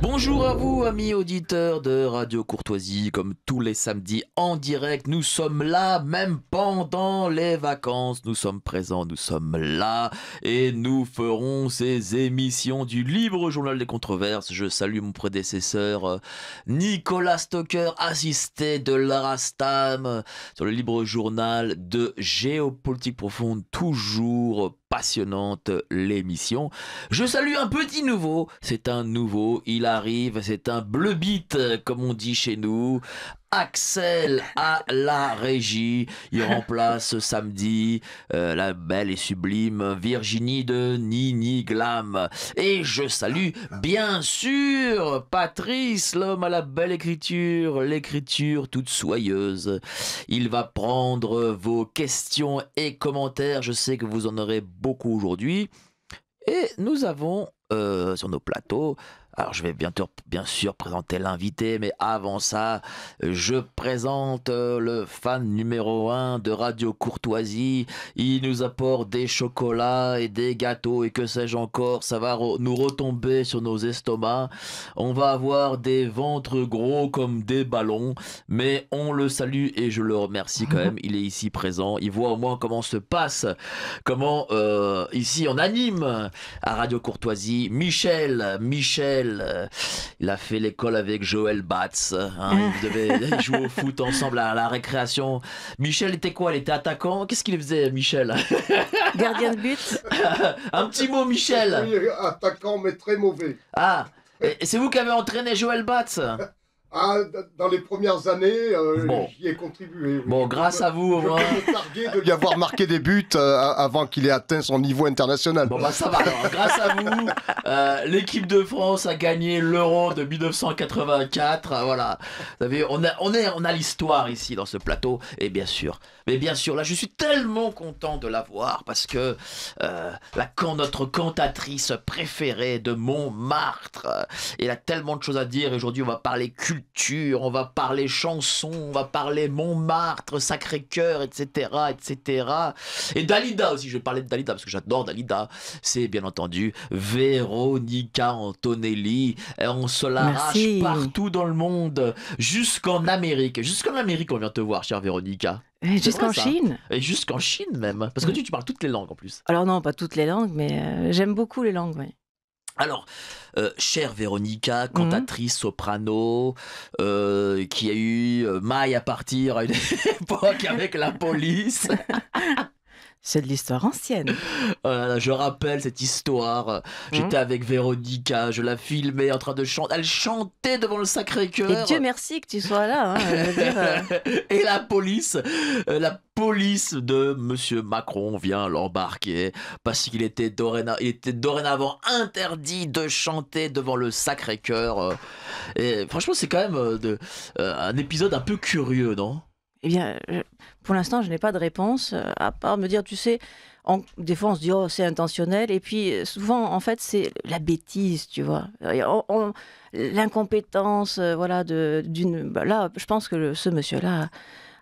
Bonjour à vous, amis auditeurs de Radio Courtoisie. Comme tous les samedis en direct, nous sommes là, même pendant les vacances. Nous sommes présents, nous sommes là et nous ferons ces émissions du Libre Journal des Controverses. Je salue mon prédécesseur Nicolas Stocker, assisté de Lara Stam, sur le Libre Journal de Géopolitique Profonde, toujours passionnante l'émission. Je salue un petit nouveau, c'est un nouveau, il arrive, c'est un bleu bite comme on dit chez nous. Axel à la régie, il remplace samedi la belle et sublime Virginie de Nini Glam. Et je salue bien sûr Patrice, l'homme à la belle écriture, l'écriture toute soyeuse. Il va prendre vos questions et commentaires, je sais que vous en aurez beaucoup aujourd'hui. Et nous avons sur nos plateaux, alors je vais bientôt bien sûr présenter l'invité, mais avant ça, je présente le fan numéro 1 de Radio Courtoisie. Il nous apporte des chocolats et des gâteaux et que sais-je encore, ça va nous retomber sur nos estomacs. On va avoir des ventres gros comme des ballons, mais on le salue et je le remercie quand même. Il est ici présent, il voit au moins comment se passe, comment ici on anime à Radio Courtoisie. Michel, il a fait l'école avec Joël Batz, hein, ils devaient jouer au foot ensemble à la récréation. Michel était quoi? Il était attaquant? Qu'est-ce qu'il faisait, Michel? Gardien de but. Un petit mot, Michel. Oui, attaquant, mais très mauvais. Ah, et c'est vous qui avez entraîné Joël Batz? Ah, dans les premières années, Bon. j'y ai contribué. Oui. Bon, grâce à vous, au moins. Je peux me targuer de lui avoir marqué des buts avant qu'il ait atteint son niveau international. Bon, bah ça va alors. Grâce à vous, l'équipe de France a gagné l'Euro de 1984. Voilà. Vous savez, on a l'histoire ici dans ce plateau. Et bien sûr, là, je suis tellement content de la voir parce que notre cantatrice préférée de Montmartre, elle a tellement de choses à dire. Et aujourd'hui, on va parler culture, on va parler chansons, on va parler Montmartre, Sacré-Cœur, etc., etc. Et Dalida aussi, je vais parler de Dalida parce que j'adore Dalida. C'est bien entendu Véronica Antonelli. Et on se l'arrache partout dans le monde, jusqu'en Amérique. Jusqu'en Amérique, on vient te voir, chère Véronica. Jusqu'en Chine. Et jusqu'en Chine même. Parce que tu parles toutes les langues en plus. Alors non, pas toutes les langues, mais j'aime beaucoup les langues, oui. Alors, chère Véronica, cantatrice soprano, qui a eu maille à partir à une époque avec la police. C'est de l'histoire ancienne. Je rappelle cette histoire. J'étais avec Véronica, je la filmais en train de chanter. Elle chantait devant le Sacré-Cœur. Et Dieu merci que tu sois là. Hein, je veux dire, Et la police de Monsieur Macron vient l'embarquer parce qu'il était dorénavant interdit de chanter devant le Sacré-Cœur. Et franchement, c'est quand même un épisode un peu curieux, non ? Eh bien, pour l'instant, je n'ai pas de réponse, à part me dire, tu sais, des fois on se dit, oh, c'est intentionnel, et puis souvent, en fait, c'est la bêtise, tu vois. L'incompétence, voilà, là, je pense que ce monsieur-là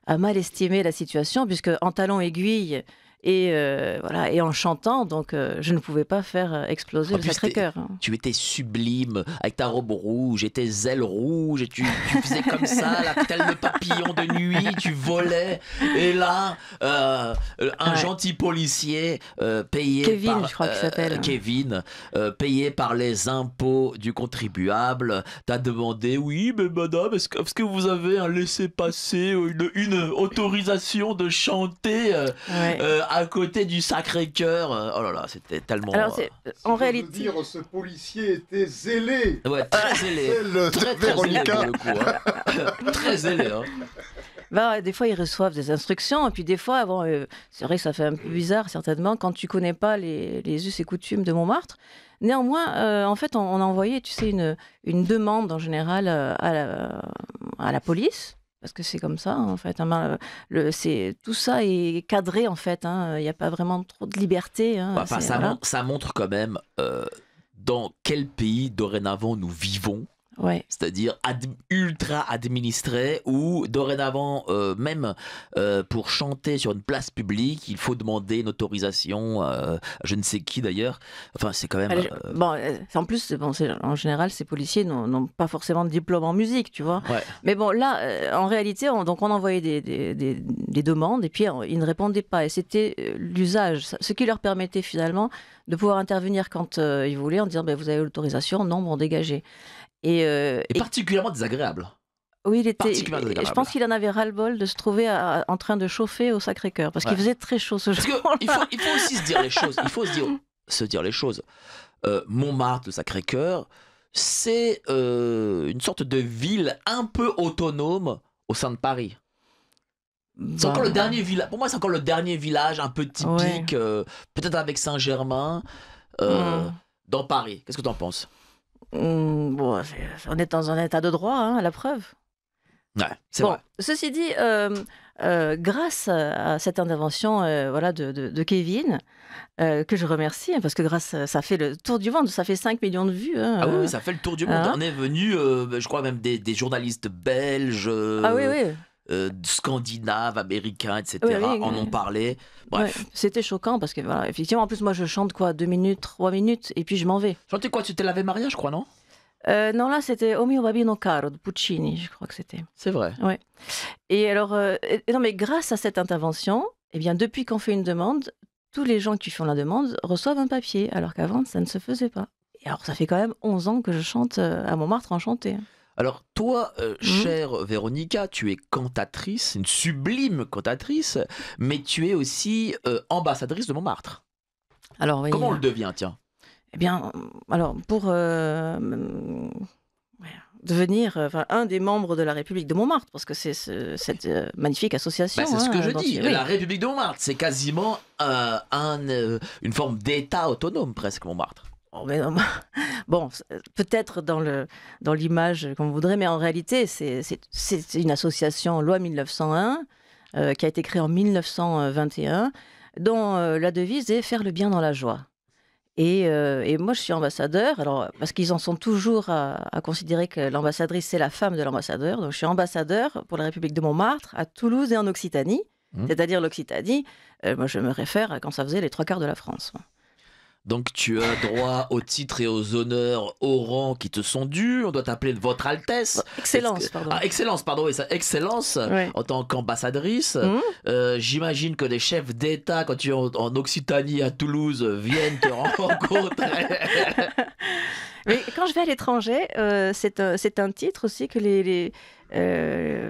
a mal estimé la situation, puisque en talons aiguilles et en chantant, donc je ne pouvais pas faire exploser le Sacré-Cœur. Tu étais sublime avec ta robe rouge et tes ailes rouges et tu faisais comme ça, là, tel le papillon de nuit, tu volais. Et là, un gentil policier payé Kevin, par je crois qu'il s'appelle. Kevin, payé par les impôts du contribuable, t'a demandé, oui, mais madame, est-ce que vous avez un laissez-passer, une autorisation de chanter à côté du Sacré-Cœur? Oh là là, c'était tellement... Alors, en réalité... dire, ce policier était zélé. Ouais, très zélé. Très zélé pour le coup. Hein. Très zélé. Hein. Bah, des fois, ils reçoivent des instructions, et puis des fois, c'est vrai que ça fait un peu bizarre, certainement, quand tu connais pas les us et coutumes de Montmartre. Néanmoins, en fait, on a envoyé, tu sais, une demande, en général, à la police. Parce que c'est comme ça, en fait. Tout ça est cadré, en fait. Il n'y a pas vraiment trop de liberté. Hein, ça montre quand même dans quel pays, dorénavant, nous vivons. Ouais. C'est-à-dire ultra administré, où dorénavant, même pour chanter sur une place publique, il faut demander une autorisation à je ne sais qui d'ailleurs. Enfin, c'est quand même... Bon, en plus, en général, ces policiers n'ont pas forcément de diplôme en musique, tu vois. Ouais. Mais bon, là, en réalité, donc on envoyait des demandes et puis ils ne répondaient pas. Et c'était l'usage, ce qui leur permettait finalement de pouvoir intervenir quand ils voulaient en disant vous avez l'autorisation, non, bon, dégagez. Et particulièrement désagréable. Oui, il était. Particulièrement désagréable. Je pense qu'il en avait ras-le-bol de se trouver en train de chauffer au Sacré-Cœur parce qu'il faisait très chaud ce jour-là. Il faut aussi se dire les choses. Il faut se dire les choses. Montmartre, le Sacré-Cœur, c'est une sorte de ville un peu autonome au sein de Paris. C'est encore le dernier village. Pour moi, c'est encore le dernier village un peu typique, peut-être avec Saint-Germain, dans Paris. Qu'est-ce que tu en penses? Bon, on est dans un état de droit, hein, à la preuve. Ouais, c'est vrai. Ceci dit, grâce à cette intervention de Kevin, que je remercie, parce que ça fait le tour du monde, ça fait 5 millions de vues. Hein, ah oui, ça fait le tour du monde. On est venu, je crois même des journalistes belges, scandinaves, américains, etc. en ont parlé. Bref. Ouais, c'était choquant parce que, voilà, effectivement, en plus, moi, je chante 2 minutes, 3 minutes, et puis je m'en vais. Chantais quoi? C'était l'Ave Maria, je crois, non? Non, là, c'était O mio babino caro de Puccini, je crois que c'était. C'est vrai. Ouais. Et alors, non, mais grâce à cette intervention, eh bien, depuis qu'on fait une demande, tous les gens qui font la demande reçoivent un papier, alors qu'avant, ça ne se faisait pas. Et alors, ça fait quand même 11 ans que je chante à Montmartre enchanté. Alors, toi, chère Véronica, tu es cantatrice, une sublime cantatrice, mais tu es aussi ambassadrice de Montmartre. Alors, oui, comment on le devient, tiens? Eh bien, alors, pour devenir un des membres de la République de Montmartre, parce que c'est cette magnifique association. C'est ce que je dis. Oui. La République de Montmartre, c'est quasiment une forme d'État autonome, presque, Montmartre. Oh, mais non, bon, peut-être dans l'image qu'on voudrait, mais en réalité, c'est une association loi 1901 qui a été créée en 1921, dont la devise est faire le bien dans la joie. Et moi, je suis ambassadeur, alors, parce qu'ils en sont toujours à considérer que l'ambassadrice, c'est la femme de l'ambassadeur. Donc, je suis ambassadeur pour la République de Montmartre, à Toulouse et en Occitanie. C'est-à-dire l'Occitanie, moi, je me réfère à quand ça faisait les 3/4 de la France. Donc tu as droit aux titres et aux honneurs, aux rangs qui te sont dus. On doit t'appeler Votre Altesse. Excellence, pardon. Ah, Excellence, pardon, oui, ça, Excellence, en tant qu'ambassadrice. J'imagine que les chefs d'État, quand tu es en Occitanie, à Toulouse, viennent te rencontrer. Mais quand je vais à l'étranger, c'est un titre aussi que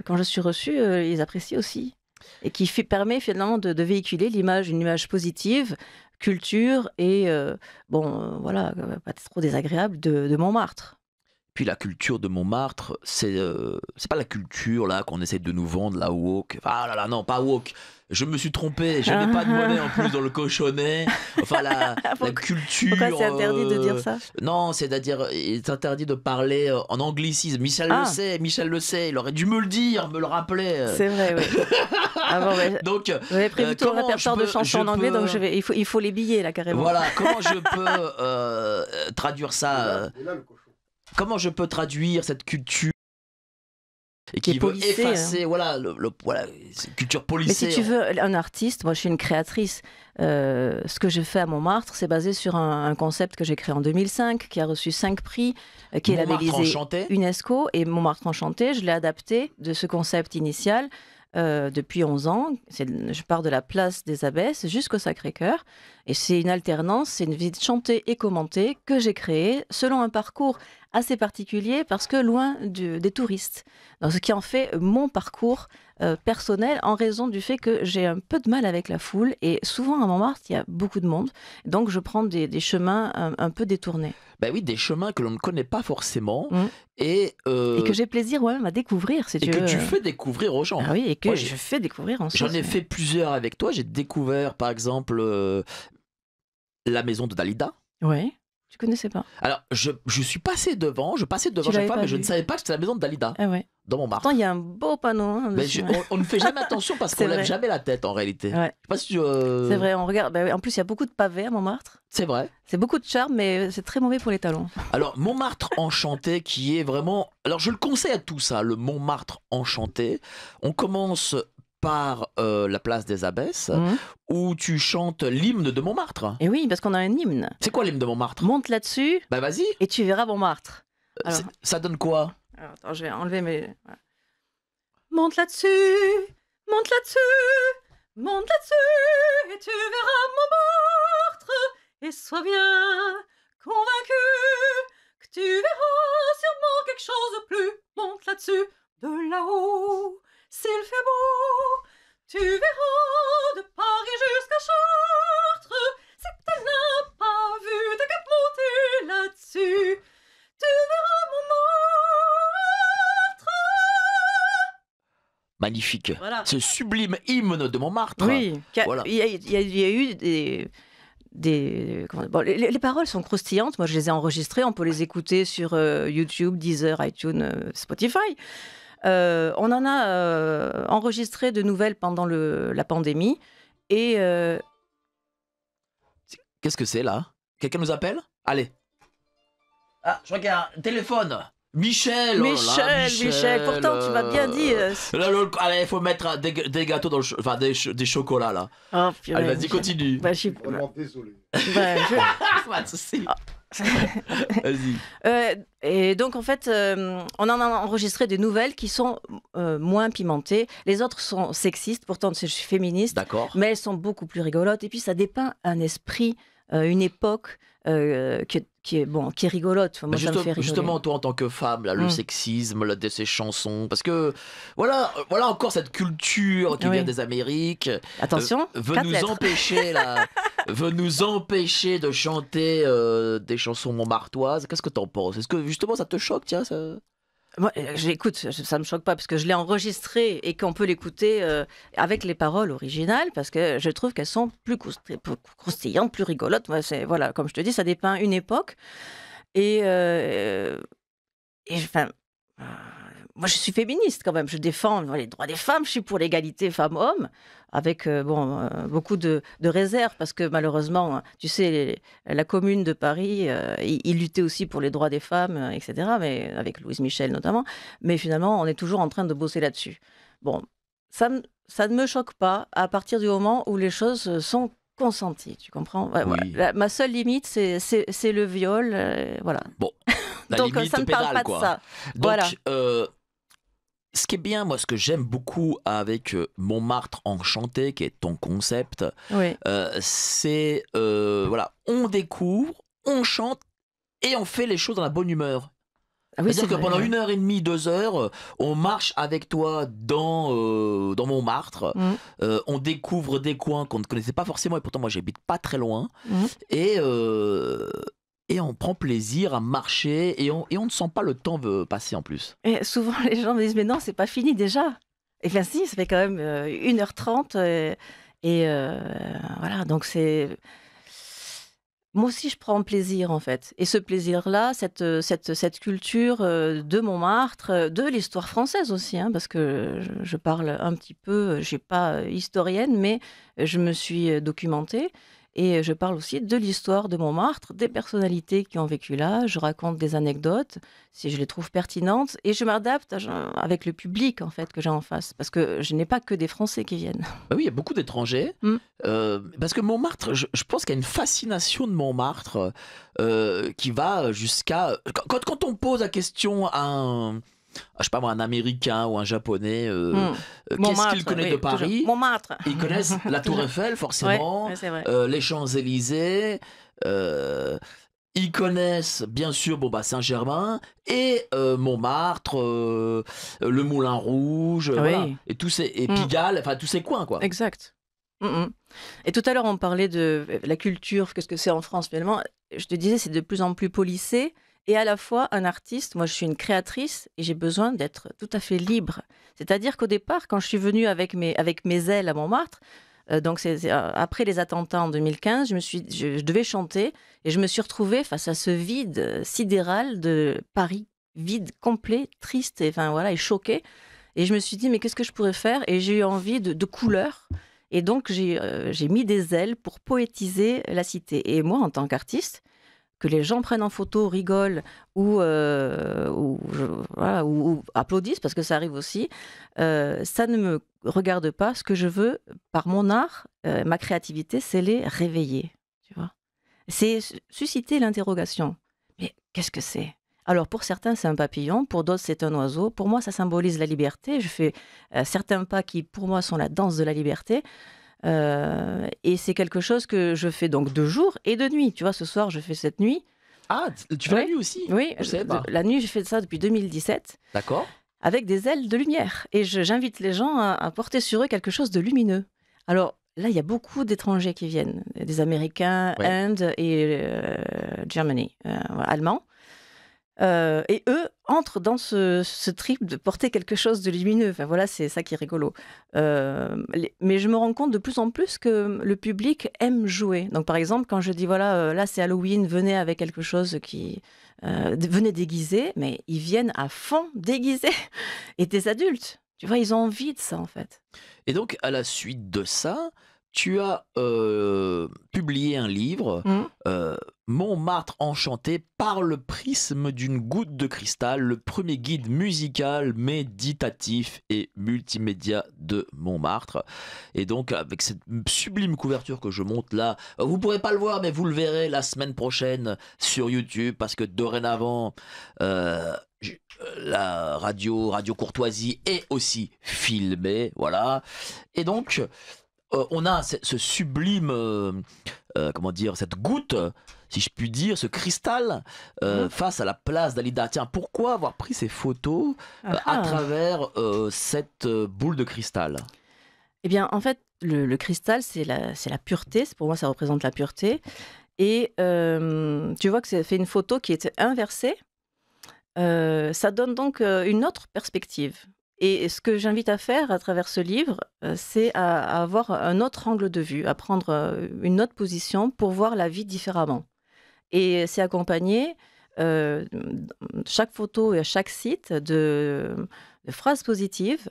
quand je suis reçue, ils apprécient aussi. Et qui permet finalement de véhiculer une image positive, culture et, voilà, pas trop désagréable de Montmartre. Puis la culture de Montmartre, c'est pas la culture là qu'on essaie de nous vendre, la woke. Ah là là, non, pas woke. Je me suis trompé, je n'ai pas de monnaie en plus dans le cochonnet. Enfin, la culture... Pourquoi c'est interdit de dire ça? Non, c'est-à-dire, il est interdit de parler en anglicisme. Michel le sait, il aurait dû me le dire, me le rappeler. C'est vrai, oui. Donc, j'avais prévu tout un répertoire de chansons en anglais, donc il faut les billets, là, carrément. Voilà, comment je peux traduire ça Comment je peux traduire cette culture et qui veut effacer, voilà, cette culture policée. Mais si tu veux, un artiste, moi je suis une créatrice. Ce que je fais à Montmartre, c'est basé sur un concept que j'ai créé en 2005, qui a reçu 5 prix, qui est labellisé UNESCO. Et Montmartre Enchanté, je l'ai adapté de ce concept initial depuis 11 ans. Je pars de la place des Abbesses jusqu'au Sacré-Cœur. Et c'est une alternance, c'est une visite chantée et commentée que j'ai créée selon un parcours assez particulier parce que loin des touristes. Donc, ce qui en fait mon parcours personnel en raison du fait que j'ai un peu de mal avec la foule et souvent à Montmartre, il y a beaucoup de monde. Donc, je prends des chemins un peu détournés. Ben oui, des chemins que l'on ne connaît pas forcément et que j'ai plaisir même à découvrir, si tu veux. Et que tu fais découvrir aux gens. Ah oui, et que je fais découvrir ensuite. J'en ai fait plusieurs avec toi. J'ai découvert, par exemple, la maison de Dalida. Oui. Tu connaissais pas? Alors, je suis passé devant, je passais devant Tu chaque l'avais fois, pas mais je ne vu? savais pas que c'était la maison de Dalida, Ah ouais. dans Montmartre. Pourtant, il y a un beau panneau hein, Mais dessus. on ne fait jamais attention parce C'est qu'on lève vrai. jamais la tête en réalité. Ouais. Je sais pas si tu, C'est vrai, on regarde. Bah, en plus, il y a beaucoup de pavés à Montmartre. C'est vrai. C'est beaucoup de charme, mais c'est très mauvais pour les talons. Alors, Montmartre Enchanté, qui est vraiment. Alors, je le conseille à tous, ça, le Montmartre Enchanté. On commence par la place des Abbesses, Mhm. où tu chantes l'hymne de Montmartre. Et oui, parce qu'on a un hymne. C'est quoi l'hymne de Montmartre? Monte là-dessus Bah, vas-y. et tu verras Montmartre. Alors, Ça donne quoi? attends, je vais enlever mes. Voilà. Monte là-dessus, monte là-dessus, monte là-dessus, et tu verras Montmartre. Et sois bien convaincu que tu verras sûrement quelque chose de plus. Monte là-dessus, de là-haut, s'il fait beau, tu verras de Paris jusqu'à Chartres. Si tu n'as pas vu, t'as qu'à te monter là-dessus. Tu verras Montmartre. Magnifique. Voilà. Ce sublime hymne de Montmartre. Oui, Voilà. il y a eu bon, les paroles sont croustillantes. Moi, je les ai enregistrées. On peut les écouter sur YouTube, Deezer, iTunes, Spotify. On en a enregistré de nouvelles pendant la pandémie. Et Qu'est-ce que c'est là? Quelqu'un nous appelle? Allez. Ah, je crois qu'il y a un téléphone. Michel, oh là là, Michel, pourtant tu m'as bien dit. Allez, il faut mettre des gâteaux dans enfin des chocolats là. Oh, purée, Allez, vas-y, Michel. continue. Bah, je sais- Vraiment désolé. bah, je- Pas de souci. Ah. Vas-y. Et donc, en fait, on en a enregistré des nouvelles qui sont moins pimentées. Les autres sont sexistes, pourtant je suis féministe, D'accord. mais elles sont beaucoup plus rigolotes. Et puis, ça dépeint un esprit, une époque qui est rigolote. Enfin, moi, ça me fait rigoler. Justement, toi en tant que femme, là, le sexisme, de ces chansons, parce que voilà encore cette culture qui Oui. vient des Amériques. Attention, veut 4 nous lettres. empêcher là, veut nous empêcher de chanter des chansons montmartoises. Qu'est-ce que t'en penses? Est-ce que justement ça te choque, tiens ça... Moi, j'écoute, ça me choque pas parce que je l'ai enregistré et qu'on peut l'écouter avec les paroles originales parce que je trouve qu'elles sont plus croustillantes, plus rigolotes. Moi, voilà, comme je te dis, ça dépeint une époque et enfin, moi, je suis féministe quand même. Je défends les droits des femmes. Je suis pour l'égalité femmes-hommes, avec beaucoup de réserves, parce que malheureusement, tu sais, la Commune de Paris, ils luttaient aussi pour les droits des femmes, etc., mais avec Louise Michel notamment. Mais finalement, on est toujours en train de bosser là-dessus. Bon, ça ne me choque pas à partir du moment où les choses sont consenties, tu comprends? Ouais, Oui. voilà. Ma seule limite, c'est le viol, voilà. Bon, la Donc, limite ça ne pénale, parle pas quoi. de ça. Donc, Voilà. ce qui est bien, moi, ce que j'aime beaucoup avec Montmartre Enchanté, qui est ton concept, Oui. c'est voilà, on découvre, on chante et on fait les choses dans la bonne humeur. Ah oui, C'est-à-dire que vrai, pendant ouais. 1h30, 2 heures, on marche avec toi dans Montmartre, on découvre des coins qu'on ne connaissait pas forcément, et pourtant moi j'habite pas très loin, Mhm. et on prend plaisir à marcher, et on ne sent pas le temps passer en plus. Et souvent, les gens me disent, mais non, c'est pas fini déjà. Et bien si, ça fait quand même 1h30. Voilà, donc c'est... Moi aussi, je prends plaisir, en fait. Et ce plaisir-là, cette culture de Montmartre, de l'histoire française aussi, hein, parce que je parle un petit peu, je ne suis pas historienne, mais je me suis documentée. Et je parle aussi de l'histoire de Montmartre, des personnalités qui ont vécu là. Je raconte des anecdotes, si je les trouve pertinentes. Et je m'adapte avec le public, en fait, que j'ai en face. Parce que je n'ai pas que des Français qui viennent. Bah oui, il y a beaucoup d'étrangers. Parce que Montmartre, je pense qu'il y a une fascination de Montmartre qui va jusqu'à... Quand on pose la question à je sais pas moi, un Américain ou un Japonais, qu'est-ce qu'il connaît de Paris? Toujours. Montmartre. Ils connaissent la Tour Eiffel, forcément, Ouais, c'est vrai. les Champs-Élysées, ils connaissent bien sûr Saint-Germain et Montmartre, le Moulin Rouge, Oui. voilà, et Pigalle, enfin tous ces coins, quoi. Exact. Et tout à l'heure, on parlait de la culture, qu'est-ce que c'est en France finalement. Je te disais, c'est de plus en plus policé. Et à la fois, un artiste, moi je suis une créatrice et j'ai besoin d'être tout à fait libre. C'est-à-dire qu'au départ, quand je suis venue avec mes ailes à Montmartre, Donc, après les attentats en 2015, je devais chanter et je me suis retrouvée face à ce vide sidéral de Paris, vide, complet, triste et choquée. Et je me suis dit, mais qu'est-ce que je pourrais faire? Et j'ai eu envie de couleurs. Et donc, j'ai mis des ailes pour poétiser la cité. Et moi, en tant qu'artiste, que les gens prennent en photo, rigolent ou applaudissent, parce que ça arrive aussi, ça ne me regarde pas. Ce que je veux, par mon art, ma créativité, c'est les réveiller. Tu vois, c'est susciter l'interrogation. Mais qu'est-ce que c'est? Alors, pour certains, c'est un papillon, pour d'autres, c'est un oiseau. Pour moi, ça symbolise la liberté. Je fais certains pas qui, pour moi, sont la danse de la liberté. Et c'est quelque chose que je fais donc de jour et de nuit. Tu vois, ce soir, je fais cette nuit. Ah, tu fais la nuit aussi? Oui, Je savais pas. la nuit, je fais ça depuis 2017. D'accord. Avec des ailes de lumière. Et j'invite les gens à porter sur eux quelque chose de lumineux. Alors, là, il y a beaucoup d'étrangers qui viennent. Des Américains, Ouais. Inde et Germany, allemands. Et eux entrent dans ce trip de porter quelque chose de lumineux. Enfin, voilà, c'est ça qui est rigolo. Mais je me rends compte de plus en plus que le public aime jouer. Donc, par exemple, quand je dis, voilà, là, c'est Halloween, venez avec quelque chose venez déguisé, mais ils viennent à fond déguisés. Et des adultes, tu vois, ils ont envie de ça, en fait. Et donc, à la suite de ça, tu as publié un livre, Montmartre enchanté par le prisme d'une goutte de cristal, le premier guide musical, méditatif et multimédia de Montmartre. Et donc, avec cette sublime couverture que je monte là, vous ne pourrez pas le voir, mais vous le verrez la semaine prochaine sur YouTube, parce que dorénavant, la radio Courtoisie est aussi filmée, voilà. Et donc, on a ce sublime, comment dire, cette goutte, si je puis dire, ce cristal face à la place d'Alida. Tiens, pourquoi avoir pris ces photos à travers cette boule de cristal? Eh bien, en fait, le cristal, c'est la pureté. Pour moi, ça représente la pureté. Et tu vois que ça fait une photo qui est inversée. Ça donne donc une autre perspective. Et ce que j'invite à faire à travers ce livre, c'est à avoir un autre angle de vue, à prendre une autre position pour voir la vie différemment. Et c'est accompagné, chaque photo et chaque site de phrases positives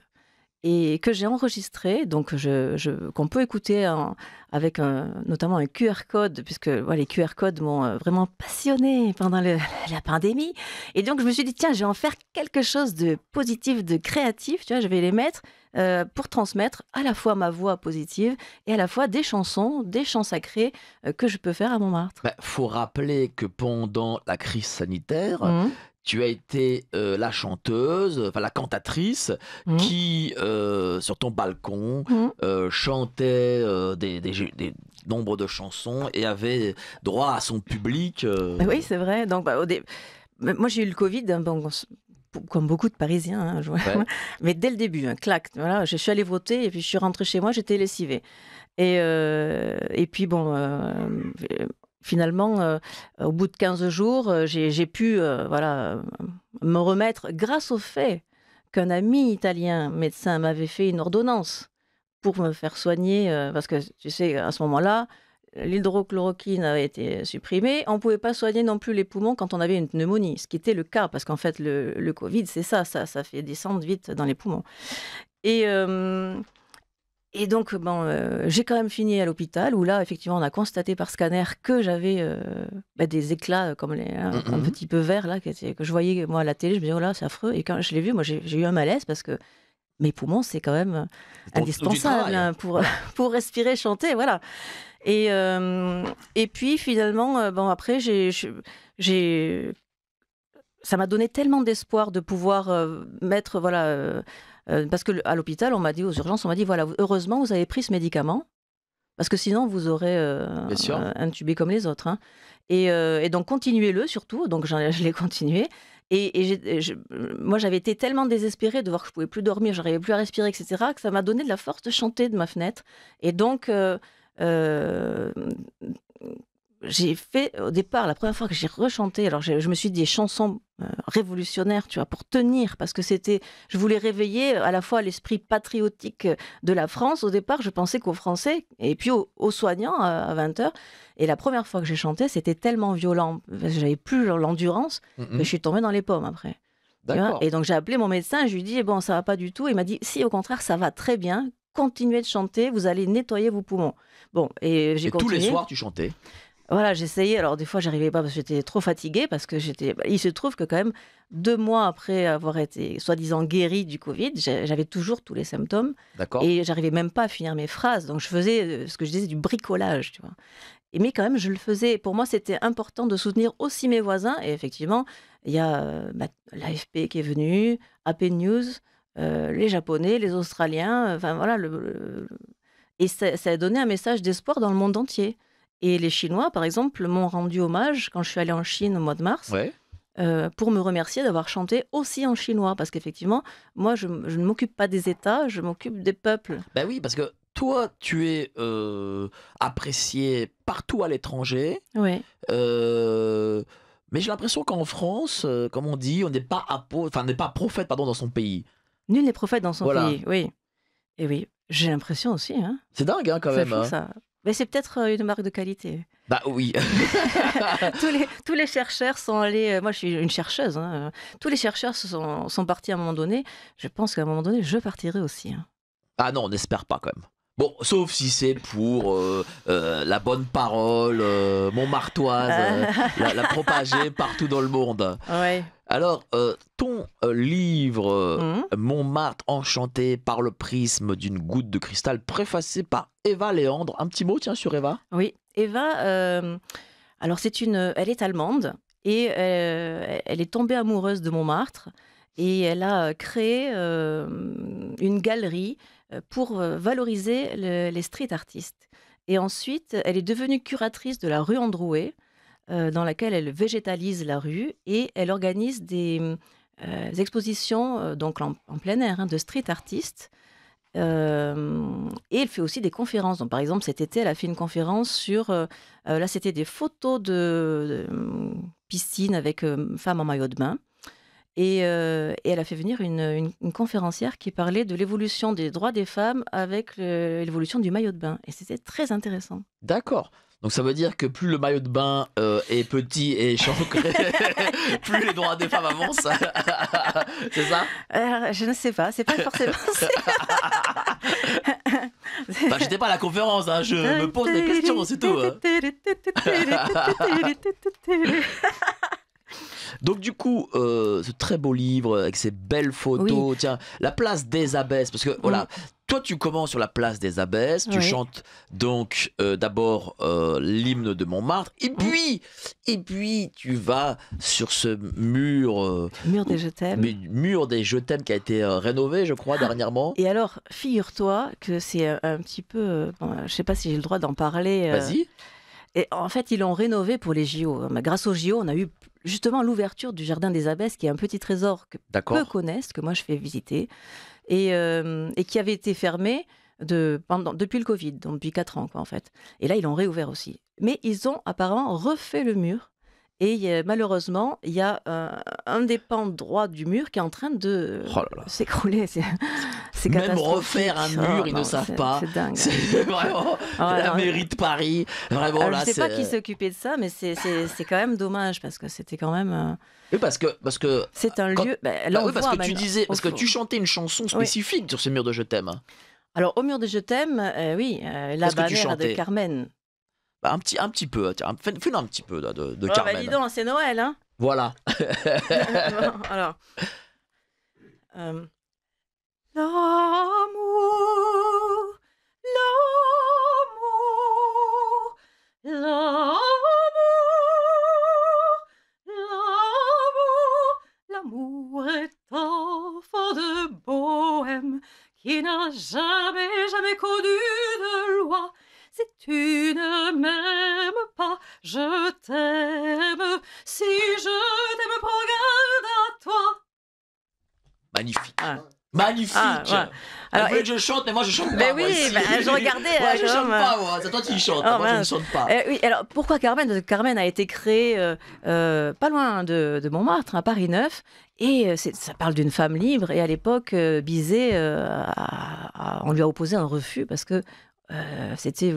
et que j'ai enregistrées, donc qu'on peut écouter avec notamment un QR code, puisque les QR codes m'ont vraiment passionnée pendant la pandémie. Et donc, je me suis dit, tiens, je vais en faire quelque chose de positif, de créatif. Tu vois, je vais les mettre pour transmettre à la fois ma voix positive et à la fois des chants sacrés que je peux faire à Montmartre. Faut rappeler que pendant la crise sanitaire, tu as été la chanteuse, enfin la cantatrice, qui, sur ton balcon, chantait des nombres de chansons et avait droit à son public. Oui, c'est vrai. Donc, moi, j'ai eu le Covid, comme beaucoup de Parisiens, mais dès le début, clac. Voilà, je suis allée voter et puis je suis rentrée chez moi, j'étais lessivée. Et puis, finalement, au bout de 15 jours, j'ai pu me remettre grâce au fait qu'un ami italien médecin m'avait fait une ordonnance pour me faire soigner, parce que tu sais, à ce moment-là, l'hydrochloroquine avait été supprimée. On ne pouvait pas soigner non plus les poumons quand on avait une pneumonie, ce qui était le cas, parce qu'en fait, le Covid, c'est ça fait descendre vite dans les poumons. Et donc, j'ai quand même fini à l'hôpital, où là, effectivement, on a constaté par scanner que j'avais des éclats comme un petit peu verts, là, que je voyais, moi, à la télé. Je me disais, oh là, c'est affreux. Et quand je l'ai vu, moi, j'ai eu un malaise, parce que mes poumons, c'est quand même indispensable pour respirer, chanter, voilà. Et puis, finalement, après, ça m'a donné tellement d'espoir de pouvoir mettre, parce qu'à l'hôpital, on m'a dit, aux urgences, on m'a dit, voilà, heureusement, vous avez pris ce médicament, parce que sinon, vous aurez intubé comme les autres. Hein. Et donc, continuez-le surtout. Donc, je l'ai continué. Et moi, j'avais été tellement désespérée de voir que je ne pouvais plus dormir, je n'arrivais plus à respirer, etc., que ça m'a donné de la force de chanter de ma fenêtre. Et donc, j'ai fait, au départ, la première fois que j'ai rechanté, alors je me suis dit des chansons révolutionnaires, tu vois, pour tenir, parce que je voulais réveiller à la fois l'esprit patriotique de la France. Au départ, je pensais qu'aux Français, et puis aux soignants à 20h. Et la première fois que j'ai chanté, c'était tellement violent, j'avais plus l'endurance, que je suis tombée dans les pommes après. Tu vois. D'accord. Et donc j'ai appelé mon médecin, je lui ai dit, bon, ça va pas du tout. Il m'a dit, si, au contraire, ça va très bien. Continuez de chanter, vous allez nettoyer vos poumons. Bon, et j'ai Et tous continué. les soirs, tu chantais. Voilà, j'essayais. Alors, des fois, j'arrivais pas parce que j'étais trop fatiguée. Parce que il se trouve que, quand même, 2 mois après avoir été soi-disant guérie du Covid, j'avais toujours tous les symptômes. D'accord. Et j'arrivais même pas à finir mes phrases. Donc, je faisais ce que je disais, du bricolage, tu vois. Mais quand même, je le faisais. Pour moi, c'était important de soutenir aussi mes voisins. Et effectivement, il y a l'AFP qui est venu, AP News, les Japonais, les Australiens. Enfin, voilà. Et ça a donné un message d'espoir dans le monde entier. Et les Chinois, par exemple, m'ont rendu hommage quand je suis allée en Chine au mois de mars, Ouais. pour me remercier d'avoir chanté aussi en chinois. Parce qu'effectivement, moi, je ne m'occupe pas des États, je m'occupe des peuples. Ben oui, parce que toi, tu es apprécié partout à l'étranger. Oui. Mais j'ai l'impression qu'en France, comme on dit, on n'est pas n'est pas prophète pardon, dans son pays. Nul n'est prophète dans son Voilà. pays, oui. Et oui, j'ai l'impression aussi. Hein. C'est dingue hein, quand C'est même. fou, Hein. ça. Mais c'est peut-être une marque de qualité. Bah oui. tous les chercheurs sont allés. Moi, je suis une chercheuse. Hein. Tous les chercheurs sont partis à un moment donné. Je pense qu'à un moment donné, je partirai aussi. Hein. Ah non, on n'espère pas quand même. Bon, sauf si c'est pour la bonne parole montmartoise, la propager partout dans le monde. Ouais. Alors, ton livre Mhm. Montmartre enchanté par le prisme d'une goutte de cristal, préfacé par Eva Léandre. Un petit mot, tiens, sur Eva. Oui, Eva, alors elle est allemande et elle est tombée amoureuse de Montmartre et elle a créé une galerie pour valoriser les street artistes. Et ensuite, elle est devenue curatrice de la rue Androuet, dans laquelle elle végétalise la rue et elle organise des expositions donc en plein air de street artistes. Et elle fait aussi des conférences. Donc, par exemple, cet été, elle a fait une conférence sur... là, c'était des photos de piscine avec femmes en maillot de bain. Et elle a fait venir une conférencière qui parlait de l'évolution des droits des femmes avec l'évolution du maillot de bain. Et c'était très intéressant. D'accord. Donc ça veut dire que plus le maillot de bain est petit et chancré, plus les droits des femmes avancent. C'est ça? Je ne sais pas, c'est pas forcément... Bah, j'étais pas à la conférence, hein, je me pose des questions, c'est tout. Hein. Donc du coup, ce très beau livre avec ces belles photos, Oui. tiens, la place des Abbesses, parce que voilà, toi tu commences sur la place des Abbesses, tu Oui. chantes donc d'abord l'hymne de Montmartre, et puis tu vas sur ce mur, Mur des je t'aime. mur des Je t'aime qui a été rénové, je crois, dernièrement. Et alors, figure-toi que c'est un petit peu... bon, je ne sais pas si j'ai le droit d'en parler. Vas-y. Et en fait, ils l'ont rénové pour les JO. Mais grâce aux JO, on a eu justement l'ouverture du Jardin des Abbesses, qui est un petit trésor que peu D'accord. connaissent, que moi je fais visiter, et qui avait été fermé depuis le Covid, donc depuis 4 ans, quoi, en fait. Et là, ils l'ont réouvert aussi. Mais ils ont apparemment refait le mur. Et malheureusement, il y a un des pans droits du mur qui est en train de Oh là là. s'écrouler. C'est Même catastrophique. refaire un mur, ils ne non, savent pas. C'est dingue. C'est vraiment la non. mairie de Paris. Vraiment, Alors, là, je ne sais pas c'est- qui s'est occupé de ça, mais c'est quand même dommage parce que c'était quand même. Oui, parce que C'est un Quand- lieu. bah oui, parce que tu disais, parce que tu chantais une chanson spécifique sur ce mur de Je t'aime. Alors, au mur de Je t'aime, oui, la Qu'est-ce que tu bannière de chantais Carmen. Bah, un petit peu, tiens, fais-nous un petit peu là, de Oh, Carmen. bah, dis donc, c'est Noël, hein. Voilà. Bon, alors. L'amour, l'amour, l'amour, l'amour, l'amour est enfant de bohème qui n'a jamais connu de loi. Si tu ne m'aimes pas, je t'aime. Si je t'aime, prends garde à toi. Magnifique. Ah. Magnifique. Ah, voilà. Elle Alors, voulait et- que je chante, mais moi je chante pas. Ben moi, oui, ici. ben, je regardais, Moi je quand chante même, pas, moi. C'est toi qui chantes. Oh, Moi je ne mince. chante pas. Oui, alors pourquoi Carmen? Parce que Carmen a été créée pas loin de Montmartre, à Paris 9, et ça parle d'une femme libre. Et à l'époque, Bizet, on lui a opposé un refus parce que c'était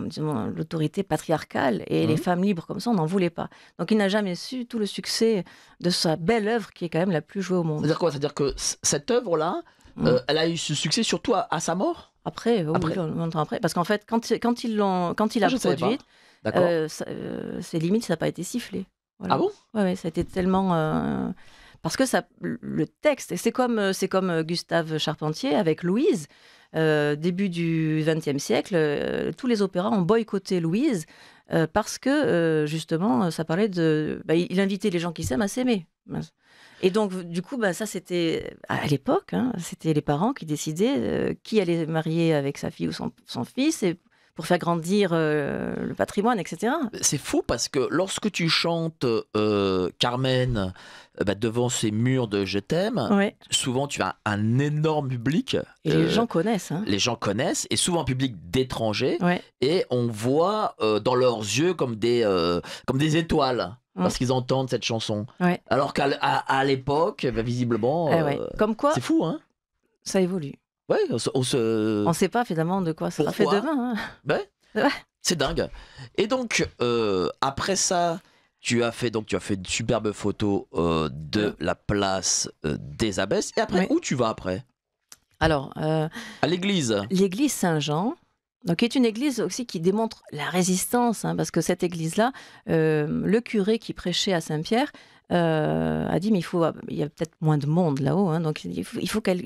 disons, l'autorité patriarcale et les Mhm. femmes libres comme ça, on n'en voulait pas. Donc il n'a jamais su tout le succès de sa belle œuvre qui est quand même la plus jouée au monde. C'est-à-dire quoi? C'est-à-dire que cette œuvre-là, Mm. elle a eu ce succès surtout à sa mort? Après, oui, Après. longtemps après, parce qu'en fait, quand il Ah, a je ne savais pas. produit, D'accord. c'est limite, ça n'a pas été sifflé. Voilà. Ah bon? Ouais, ça a été tellement. Parce que le texte, et c'est comme Gustave Charpentier avec Louise, début du XXe siècle, tous les opéras ont boycotté Louise parce que justement, ça parlait de. Il invitait les gens qui s'aiment à s'aimer. Et donc, du coup, ça c'était à l'époque, hein, c'était les parents qui décidaient qui allait marier avec sa fille ou son fils, et pour faire grandir le patrimoine, etc. C'est fou parce que lorsque tu chantes Carmen devant ces murs de Je t'aime, Ouais. souvent tu as un énorme public. Et les gens connaissent. Hein. Les gens connaissent, et souvent un public d'étrangers, Ouais. et on voit dans leurs yeux comme des étoiles parce qu'ils entendent cette chanson. Ouais. Alors qu'à l'époque, visiblement, Ouais. Comme quoi, c'est fou, hein? ça évolue. Ouais, on se... On ne sait pas finalement de quoi ça sera fait Pourquoi demain. Hein. Ouais. Ouais. C'est dingue. Et donc, après ça, tu as fait une superbe photo de la place des Abbesses. Et après, Ouais. où tu vas après? Alors, À l'église. l'église Saint-Jean, donc, qui est une église aussi qui démontre la résistance, hein, parce que cette église-là, le curé qui prêchait à Saint-Pierre a dit, mais il y a peut-être moins de monde là-haut, hein, donc il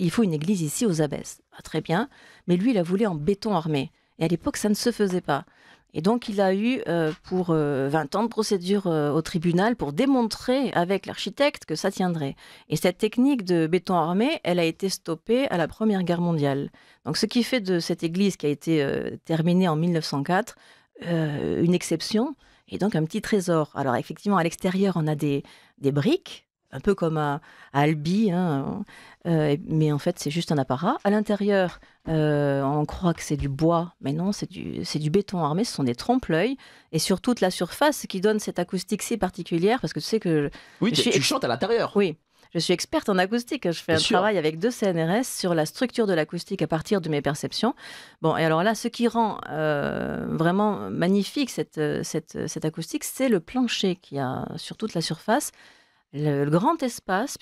faut une église ici aux Abbesses. Ah, très bien, mais lui, il a voulu en béton armé. Et à l'époque, ça ne se faisait pas. Et donc, il a eu pour 20 ans de procédure au tribunal pour démontrer avec l'architecte que ça tiendrait. Et cette technique de béton armé, elle a été stoppée à la Première Guerre mondiale. Donc, ce qui fait de cette église qui a été terminée en 1904 une exception et donc un petit trésor. Alors, effectivement, à l'extérieur, on a des briques, un peu comme à Albi, hein, mais en fait, c'est juste un apparat. À l'intérieur, on croit que c'est du bois, mais non, c'est du béton armé, ce sont des trompe-l'œil. Et sur toute la surface, ce qui donne cette acoustique si particulière, parce que tu sais que... Oui, je suis tu chantes à l'intérieur. Oui, je suis experte en acoustique. Je fais Bien un sûr. travail avec 2 CNRS sur la structure de l'acoustique à partir de mes perceptions. Bon, et alors là, ce qui rend vraiment magnifique cette acoustique, c'est le plancher qu'il y a sur toute la surface, le grand espace,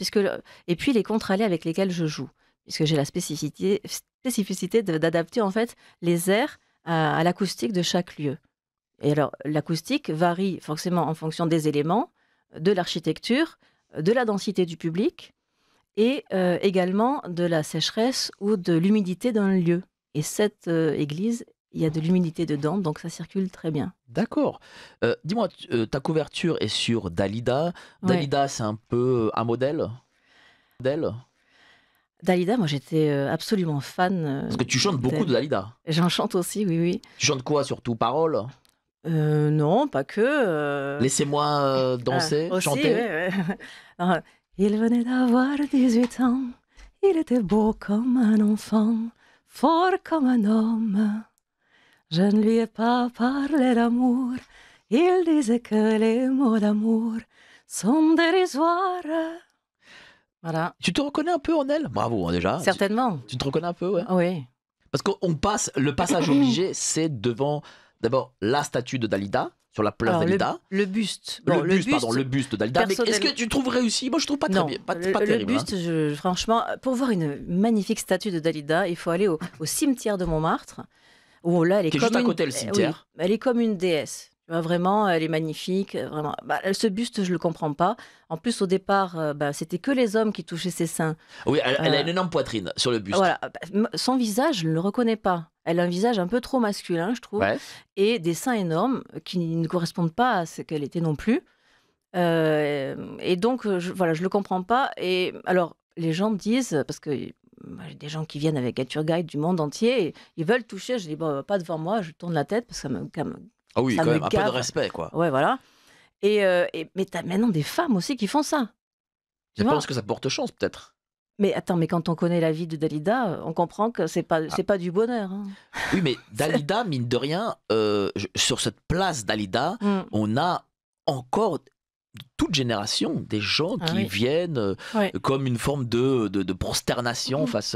et puis les contre-allées avec lesquels je joue, puisque j'ai la spécificité d'adapter en fait les airs à l'acoustique de chaque lieu. Et alors, l'acoustique varie forcément en fonction des éléments, de l'architecture, de la densité du public et également de la sécheresse ou de l'humidité d'un lieu. Et cette église, il y a de l'humidité dedans, donc ça circule très bien. D'accord. Dis-moi, ta couverture est sur Dalida. Ouais. Dalida, c'est un peu un modèle d'elle? Dalida, moi j'étais absolument fan. Parce que tu chantes beaucoup d'elle. de Dalida. J'en chante aussi, oui, oui. Tu chantes quoi surtout? Paroles? Non, pas que. Laissez-moi danser, Aussi, chanter. ouais. Alors, il venait d'avoir 18 ans, il était beau comme un enfant, fort comme un homme. Je ne lui ai pas parlé d'amour, il disait que les mots d'amour sont dérisoires. Voilà, Tu te reconnais un peu en elle? Bravo, hein, déjà. certainement. Tu te reconnais un peu, ouais. Oui. Parce qu'on passe, le passage obligé, c'est devant d'abord la statue de Dalida, sur la place Alors, Dalida. le buste. Le Bon, buste de Dalida. Mais est-ce personnel- que tu trouves réussi? Moi, je trouve pas très Non, bien. Pas le terrible. Hein. buste, franchement, pour voir une magnifique statue de Dalida, il faut aller au cimetière de Montmartre, où là, elle est Qui est comme juste à une... côté, le cimetière. oui, elle est comme une déesse. Tu vois, vraiment, elle est magnifique. Vraiment. Ce buste, je le comprends pas. En plus, au départ, c'était que les hommes qui touchaient ses seins. Oui, elle a Euh, une énorme poitrine sur le buste. Voilà. Son visage, je ne le reconnais pas. Elle a un visage un peu trop masculin, je trouve, Ouais. et des seins énormes qui ne correspondent pas à ce qu'elle était non plus. Et donc, voilà, je le comprends pas. Et alors, les gens disent, parce que moi, j'ai des gens qui viennent avec un tour guide du monde entier, et ils veulent toucher. Je dis, bon, pas devant moi, je tourne la tête parce que ça me Ah oui, ça quand me même, un peu de gave. respect, quoi. Ouais, voilà. Mais tu as maintenant des femmes aussi qui font ça. Tu Je vois pense que ça porte chance, peut-être. Mais attends, mais quand on connaît la vie de Dalida, on comprend que c'est pas du bonheur. Hein. Oui, mais Dalida, mine de rien, sur cette place Dalida, Mm. on a encore toute génération des gens Ah qui oui. viennent Ouais. comme une forme de prosternation Mhm. face.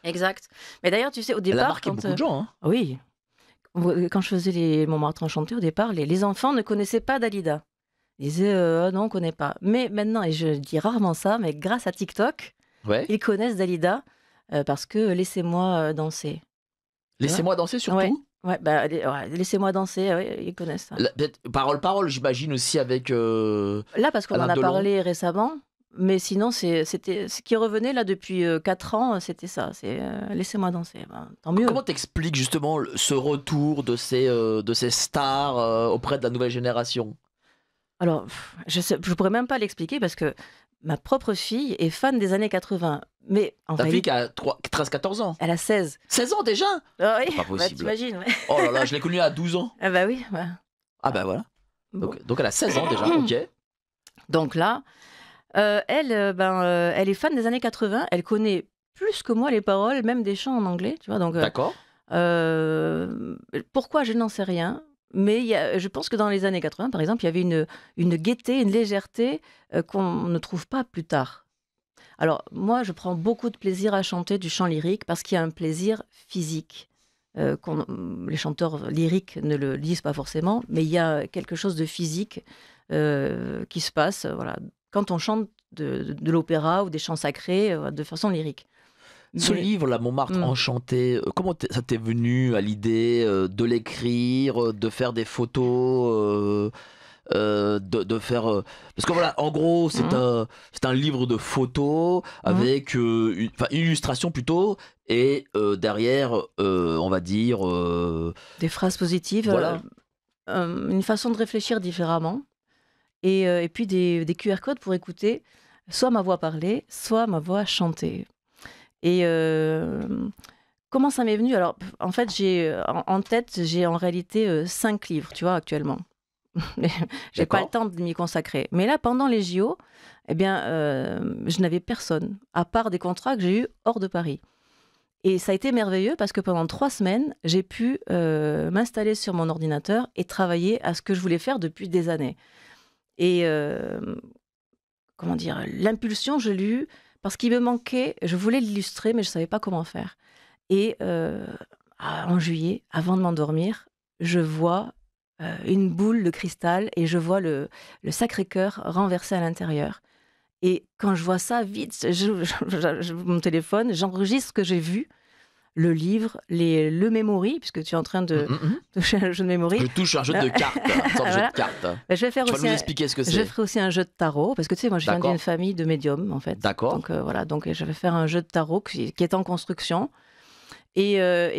Exact. Mais d'ailleurs, tu sais, au Elle a départ, marqué quand beaucoup de gens. Hein. oui, quand je faisais les Montmartre enchanté, au départ, les enfants ne connaissaient pas Dalida. Ils disaient ah non, on connaît pas. Mais maintenant, et je dis rarement ça, mais grâce à TikTok, Ouais. ils connaissent Dalida parce que laissez-moi danser. Tu vois. Laissez-moi danser surtout. Ouais. Ouais, bah, laissez-moi danser, ouais, ils connaissent ça. Peut-être parole, j'imagine aussi avec. Là, parce qu'on Alain en a Delon. parlé récemment, mais sinon, c'était ce qui revenait là depuis 4 ans, c'était ça. C'est laissez-moi danser. Ben, tant mieux. Comment t'expliques justement ce retour de ces stars auprès de la nouvelle génération? Alors, je pourrais même pas l'expliquer parce que ma propre fille est fan des années 80. Mais en Ta fille réalité, qui a 13-14 ans. elle a 16. 16 ans déjà? Ah oui, Pas bah, possible. t'imagines, ouais. Oh là là, je l'ai connue à 12 ans. Ah bah oui. Bah, Ah bah voilà. bon. Donc elle a 16 ans déjà, ok. Donc là, elle est fan des années 80. Elle connaît plus que moi les paroles, même des chants en anglais, tu vois. Donc, D'accord. pourquoi, je n'en sais rien. Mais je pense que dans les années 80, par exemple, il y avait une gaieté, une légèreté qu'on ne trouve pas plus tard. Alors, moi, je prends beaucoup de plaisir à chanter du chant lyrique parce qu'il y a un plaisir physique. Les chanteurs lyriques ne le disent pas forcément, mais il y a quelque chose de physique qui se passe voilà, quand on chante de l'opéra ou des chants sacrés de façon lyrique. Ce Mais- livre, La Montmartre Enchanté, comment ça t'est venu à l'idée de l'écrire, de faire des photos, de faire... Parce que voilà, en gros, c'est un livre de photos avec une illustration plutôt, et derrière, on va dire... Des phrases positives, Voilà. une façon de réfléchir différemment, et puis des QR codes pour écouter soit ma voix parlée, soit ma voix chantée. Et comment ça m'est venu? Alors, en fait, j'ai en tête, j'ai en réalité 5 livres, tu vois, actuellement. Mais j'ai pas le D'accord. temps de m'y consacrer. Mais là, pendant les JO, eh bien, je n'avais personne, à part des contrats que j'ai eus hors de Paris. Et ça a été merveilleux parce que pendant 3 semaines, j'ai pu m'installer sur mon ordinateur et travailler à ce que je voulais faire depuis des années. Et comment dire, l'impulsion, je l'ai eue parce qu'il me manquait, je voulais l'illustrer, mais je ne savais pas comment faire. Et en juillet, avant de m'endormir, je vois une boule de cristal et je vois le Sacré-Cœur renversé à l'intérieur. Et quand je vois ça, vite, mon téléphone, j'enregistre ce que j'ai vu, le livre, le memory, puisque tu es en train de toucher un jeu de memory. Je touche un jeu de cartes, une sorte de jeu Voilà. de cartes. Ben, je vais faire Tu vas aussi nous expliquer ce que je c'est. ferai aussi un jeu de tarot, parce que tu sais, moi je viens D'accord. d'une famille de médiums, en fait. D'accord. Donc voilà, donc je vais faire un jeu de tarot qui est en construction. Et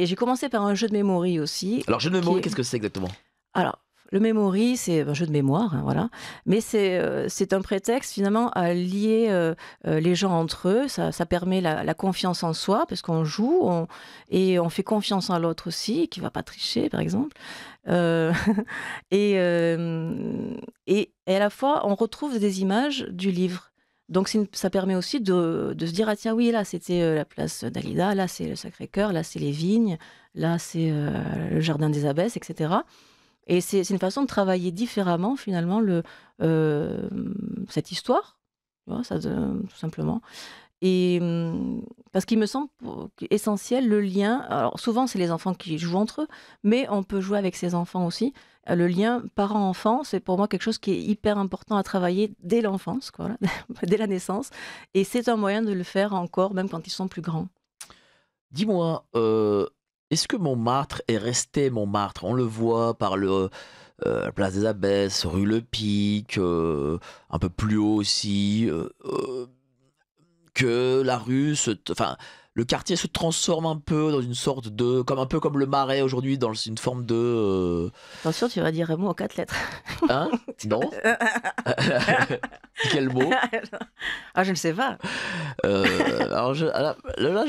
j'ai commencé par un jeu de memory aussi. Alors, jeu de mémoire, qui est- qu'est-ce que c'est exactement? Alors, le memory, c'est un jeu de mémoire, hein, voilà. Mais c'est un prétexte finalement à lier les gens entre eux. Ça permet la confiance en soi, parce qu'on joue et on fait confiance en l'autre aussi, qui ne va pas tricher, par exemple. Euh, et à la fois, on retrouve des images du livre. Donc, ça permet aussi de se dire, ah tiens, oui, là, c'était la place Dalida, là, c'est le Sacré-Cœur, là, c'est les vignes, là, c'est le Jardin des Abbesses, etc. Et c'est une façon de travailler différemment, finalement, cette histoire, tu vois, tout simplement. Et parce qu'il me semble essentiel le lien. Alors, souvent, c'est les enfants qui jouent entre eux, mais on peut jouer avec ses enfants aussi. Le lien parent-enfant, c'est pour moi quelque chose qui est hyper important à travailler dès l'enfance, quoi, voilà, dès la naissance. Et c'est un moyen de le faire encore, même quand ils sont plus grands. Dis-moi, est-ce que Montmartre est resté Montmartre? On le voit par la place des Abbesses, rue Le Pic, un peu plus haut aussi, que la rue enfin, le quartier se transforme un peu dans une sorte de, un peu comme le Marais aujourd'hui, dans une forme de, Attention, tu vas dire un mot en 4 lettres. hein? Non? Quel mot? Ah, je ne sais pas. Alors là,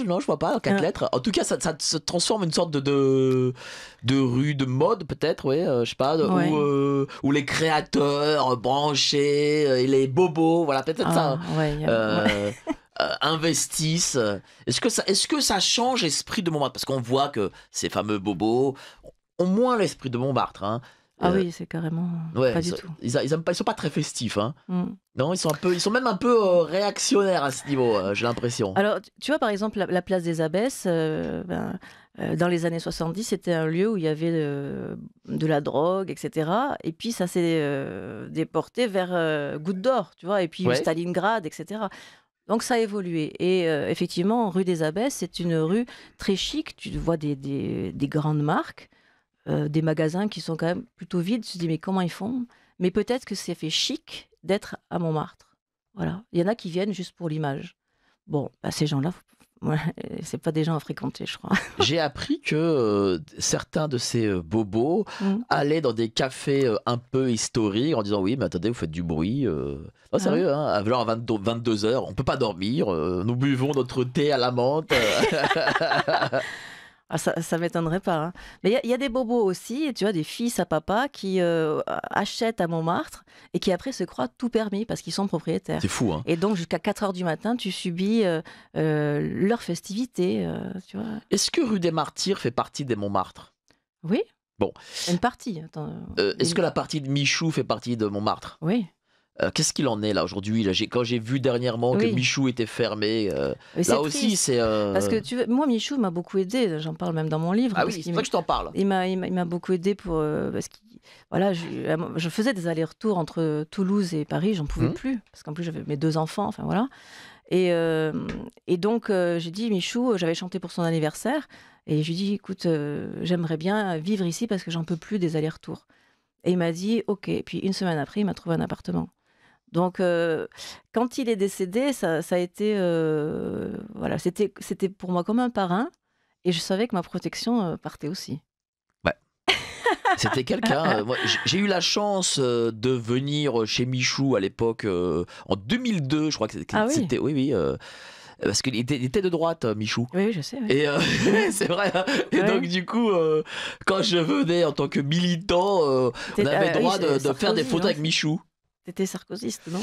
non, je vois pas, en 4 lettres. En tout cas, ça se transforme en une sorte de rue de mode, peut-être, ouais, je sais pas, Ouais. où les créateurs branchés et les bobos, voilà, peut-être ça. Ah, ouais, Euh, investissent. Est-ce que ça change l'esprit de Montmartre? Parce qu'on voit que ces fameux bobos ont moins l'esprit de Montmartre. Hein. Ah oui, c'est carrément Ouais, pas du tout. ils sont pas très festifs. Hein. Mm. Non, ils sont même un peu réactionnaires à ce niveau, j'ai l'impression. Alors, tu vois, par exemple, la place des Abbesses, dans les années 70, c'était un lieu où il y avait de la drogue, etc. Et puis, ça s'est déporté vers Goutte d'Or, tu vois, et puis Ouais. Stalingrad, etc. Donc, ça a évolué. Et effectivement, rue des Abbesses, c'est une rue très chic. Tu vois des grandes marques, des magasins qui sont quand même plutôt vides. Tu te dis, mais comment ils font? Mais peut-être que c'est fait chic d'être à Montmartre. Voilà. Il y en a qui viennent juste pour l'image. Bon, bah, ces gens-là, ouais, c'est pas des gens à fréquenter, je crois. J'ai appris que certains de ces bobos Mm. allaient dans des cafés un peu historiques en disant oui, mais attendez, vous faites du bruit. Non, Ah sérieux, hein, genre à 22 heures, on peut pas dormir, nous buvons notre thé à la menthe. Ah, ça m'étonnerait pas, hein. Mais il y a des bobos aussi, tu vois, des fils à papa qui achètent à Montmartre et qui après se croient tout permis parce qu'ils sont propriétaires. C'est fou, hein. Et donc jusqu'à 4 heures du matin, tu subis leurs festivités, tu vois. Est-ce que rue des Martyrs fait partie des Montmartre? Oui, Bon, une partie. Attends, est-ce que la partie de Michou fait partie de Montmartre? oui, Qu'est-ce qu'il en est là aujourd'hui là, quand j'ai vu dernièrement que oui. Michou était fermé, Mais c'est là aussi triste. c'est. Parce que tu veux, moi, Michou m'a beaucoup aidé. J'en parle même dans mon livre. Ah Parce oui, c'est qu'il pour ça que je t'en parle. il m'a beaucoup aidé pour parce que voilà, je faisais des allers-retours entre Toulouse et Paris, j'en pouvais Mhm. plus parce qu'en plus j'avais mes 2 enfants, enfin voilà. Et donc j'ai dit Michou, j'avais chanté pour son anniversaire et je lui ai dit écoute, j'aimerais bien vivre ici parce que j'en peux plus des allers-retours. Et il m'a dit OK. Et puis une semaine après, il m'a trouvé un appartement. Donc quand il est décédé, ça a été voilà, c'était pour moi comme un parrain et je savais que ma protection partait aussi. C'était quelqu'un. Moi, j'ai eu la chance de venir chez Michou à l'époque, en 2002, je crois que Ah oui. c'était. Oui, oui. Parce qu'il était de droite, Michou. Oui, je sais. Oui. Et c'est vrai. Hein. Et Ouais. donc, du coup, quand je venais en tant que militant, on T'étais- avait ah le droit oui, c'est de faire des Sarkozy, photos non, avec Michou. T'étais sarkozyste, non?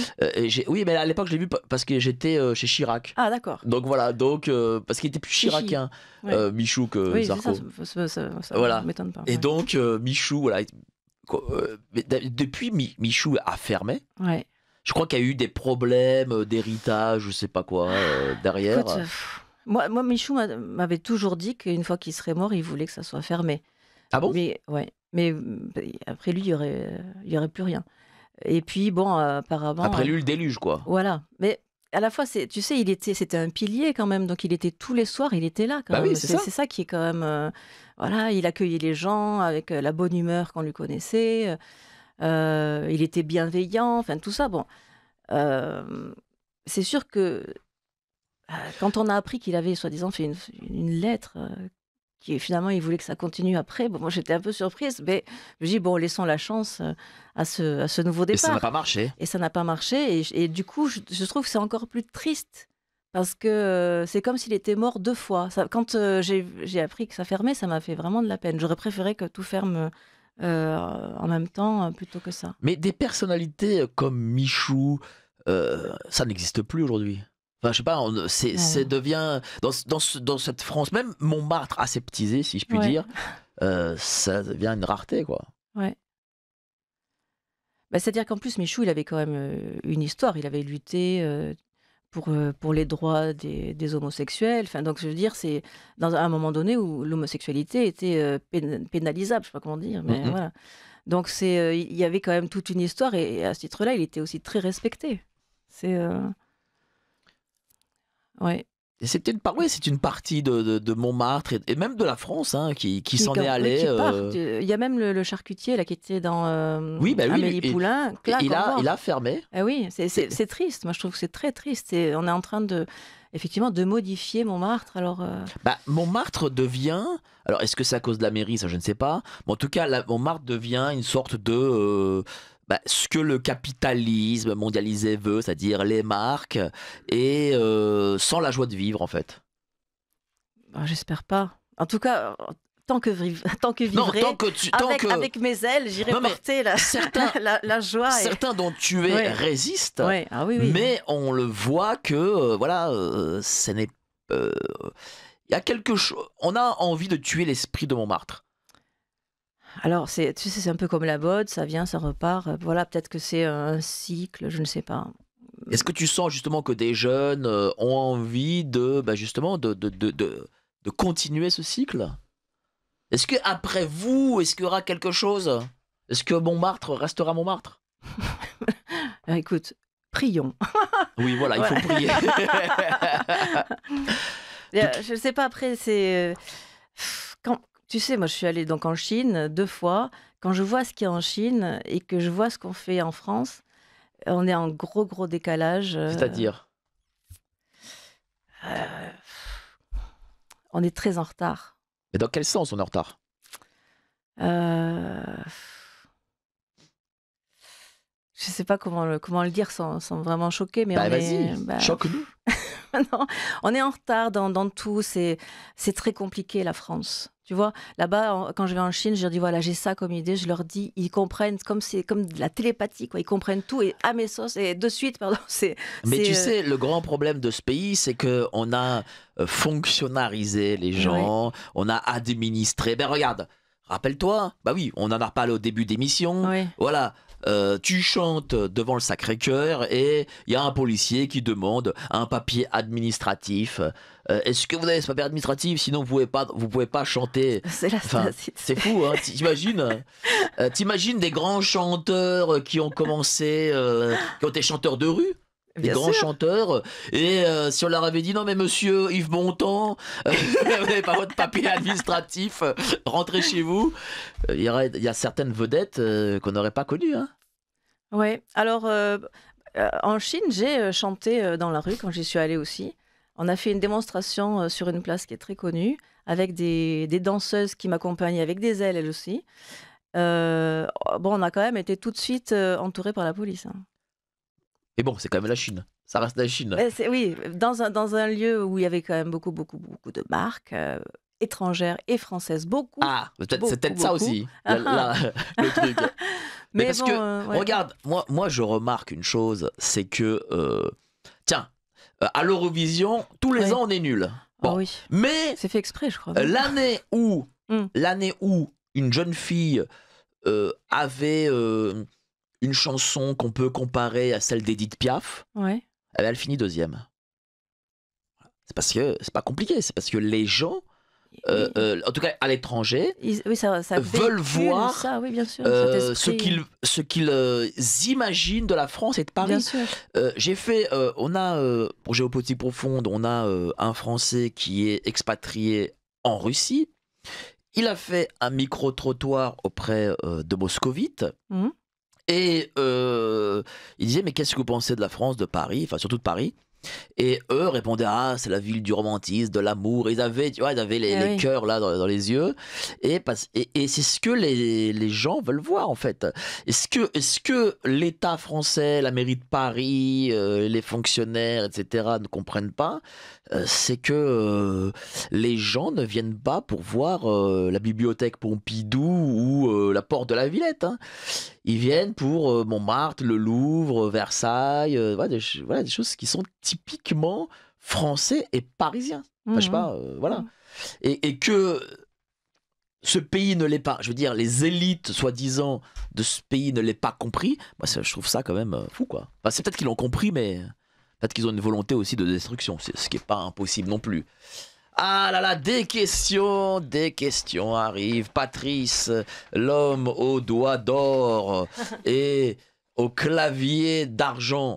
Oui, mais à l'époque, je l'ai vu parce que j'étais chez Chirac. Ah d'accord. Donc voilà, parce qu'il était plus Chichi. chiracien, Ouais. Michou, que Oui, c'est Sarko. ça Voilà. m'étonne pas. Et Ouais. donc, Michou, voilà. Mais depuis, Michou a fermé. Ouais. Je crois qu'il y a eu des problèmes d'héritage, je sais pas quoi, derrière. Écoute, moi, Michou m'avait toujours dit qu'une fois qu'il serait mort, il voulait que ça soit fermé. Ah bon? Mais ouais, mais après lui, il y aurait plus rien. Et puis bon, apparemment, Après lui, le déluge, quoi. voilà. Mais à la fois, tu sais, c'était un pilier quand même, donc il était tous les soirs, il était là quand Bah oui, même. c'est ça. C'est ça qui est quand même, voilà, il accueillait les gens avec la bonne humeur qu'on lui connaissait. Il était bienveillant, enfin tout ça. Bon, c'est sûr que quand on a appris qu'il avait soi-disant fait une lettre, qui finalement il voulait que ça continue après, bon, moi j'étais un peu surprise, mais je me dis bon, laissons la chance à ce nouveau Et ça n'a départ. pas marché. Et ça n'a pas marché, et du coup je trouve que c'est encore plus triste. Parce que c'est comme s'il était mort 2 fois. Quand j'ai appris que ça fermait, ça m'a fait vraiment de la peine. J'aurais préféré que tout ferme en même temps plutôt que ça. Mais des personnalités comme Michou, ça n'existe plus aujourd'hui. Enfin, je sais pas, c'est devient dans cette France, même Montmartre aseptisé, si je puis Ouais. dire, ça devient une rareté, quoi. Ouais. Bah, c'est-à-dire qu'en plus, Michou, il avait quand même une histoire. Il avait lutté pour les droits des homosexuels. Enfin, donc, je veux dire, c'est à un moment donné où l'homosexualité était pénalisable, je sais pas comment dire, mais Mhm. voilà. Donc, il y avait quand même toute une histoire, et à ce titre-là, il était aussi très respecté. C'est ouais. Et c'est une partie de Montmartre et même de la France, hein, qui s'en est Oui, allé. qui part. Il y a même le charcutier là qui était dans Oui, bah oui, Amélie Poulain. Claque, au revoir. il a fermé. Ah oui, c'est triste. Moi, je trouve que c'est très triste. Et on est en train effectivement, de modifier Montmartre. Alors, Bah, Montmartre devient. Alors, est-ce que c'est à cause de la mairie? Ça, je ne sais pas. Mais en tout cas, Montmartre devient une sorte de. Ce que le capitalisme mondialisé veut, c'est-à-dire les marques, et sans la joie de vivre, en fait. j'espère pas. En tout cas, tant que Non, vivrai, avec mes ailes, j'irai Non, mais porter certains, la joie. certains dont tu es Ouais. résistent, Ouais. Ah oui, oui. mais on le voit que, voilà, ce n'est. Il y a quelque chose. On a envie de tuer l'esprit de Montmartre. Alors, tu sais, c'est un peu comme la mode, ça vient, ça repart. Voilà, peut-être que c'est un cycle, je ne sais pas. Est-ce que tu sens justement que des jeunes ont envie de, justement, de continuer ce cycle? Est-ce que après vous, est-ce qu'il y aura quelque chose? Est-ce que Montmartre restera Montmartre? Écoute, prions. Oui, voilà, il faut Ouais. prier. Je ne sais pas, après, c'est... tu sais, moi, je suis allée donc en Chine 2 fois. Quand je vois ce qu'il y a en Chine et que je vois ce qu'on fait en France, on est en gros décalage. C'est-à-dire? Euh, on est très en retard. Mais dans quel sens on est en retard? Euh, je ne sais pas comment le dire sans vraiment choquer, mais Vas-y, choque-nous. non, on est en retard dans tout. C'est très compliqué, la France. Tu vois, là-bas, quand je vais en Chine, je leur dis, voilà, j'ai ça comme idée. Je leur dis, ils comprennent, c'est comme de la télépathie, quoi. Ils comprennent tout et à mes sauces. Et de suite, pardon, Mais tu sais, le grand problème de ce pays, c'est qu'on a fonctionnalisé les gens, on a administré. Ben regarde, rappelle-toi, bah oui, on en a reparlé au début d'émission. Oui. Voilà. Tu chantes devant le Sacré-Cœur et il y a un policier qui demande un papier administratif. Est-ce que vous avez ce papier administratif? Sinon, vous pouvez pas chanter. C'est fou, hein? T'imagines des grands chanteurs qui ont commencé, qui ont été chanteurs de rue? Des grands chanteurs, et si on leur avait dit non mais monsieur Yves Montand, vous n'avez pas votre papier administratif, rentrez chez vous, il y a certaines vedettes qu'on n'aurait pas connues, hein. Ouais, alors en Chine, j'ai chanté dans la rue quand j'y suis allée aussi. On a fait une démonstration sur une place qui est très connue, avec des danseuses qui m'accompagnaient avec des ailes, elles aussi. On a quand même été tout de suite entourés par la police, hein. Et bon, c'est quand même la Chine. Ça reste la Chine. Oui, dans un lieu où il y avait quand même beaucoup de marques étrangères et françaises, beaucoup. Ah, c'est peut-être ça aussi, le truc. Mais parce que, regarde, moi je remarque une chose, c'est que, tiens, à l'Eurovision, tous les ans on est nul. Bon, oui. Mais c'est fait exprès, je crois. L'année où une jeune fille avait une chanson qu'on peut comparer à celle d'Edith Piaf, elle finit deuxième. C'est parce que c'est pas compliqué, c'est parce que les gens, en tout cas à l'étranger, ça veulent voir ça, oui, bien sûr, ce qu'ils imaginent de la France et de Paris. Bien sûr. J'ai fait, on a pour Géopolitique Profonde, on a un Français qui est expatrié en Russie. Il a fait un micro-trottoir auprès de moscovites. Et il disait, mais qu'est-ce que vous pensez de la France, de Paris, enfin surtout de Paris? Et eux répondaient, ah, c'est la ville du romantisme, de l'amour. Ils avaient, tu vois, les cœurs là dans les yeux. Et c'est ce que les gens veulent voir, en fait. Est-ce que l'État français, la mairie de Paris, les fonctionnaires, etc., ne comprennent pas? C'est que les gens ne viennent pas pour voir la bibliothèque Pompidou ou la porte de la Villette, hein. Ils viennent pour Montmartre, le Louvre, Versailles, des choses qui sont typiquement français et parisiens. Enfin, je sais pas, voilà. Et que ce pays ne l'ait pas, je veux dire, les élites soi-disant de ce pays ne l'aient pas compris, moi je trouve ça quand même fou, quoi. Enfin, c'est peut-être qu'ils l'ont compris, mais peut-être qu'ils ont une volonté aussi de destruction, c'est ce qui n'est pas impossible non plus. Ah là là, des questions arrivent. Patrice, l'homme aux doigts d'or et au clavier d'argent.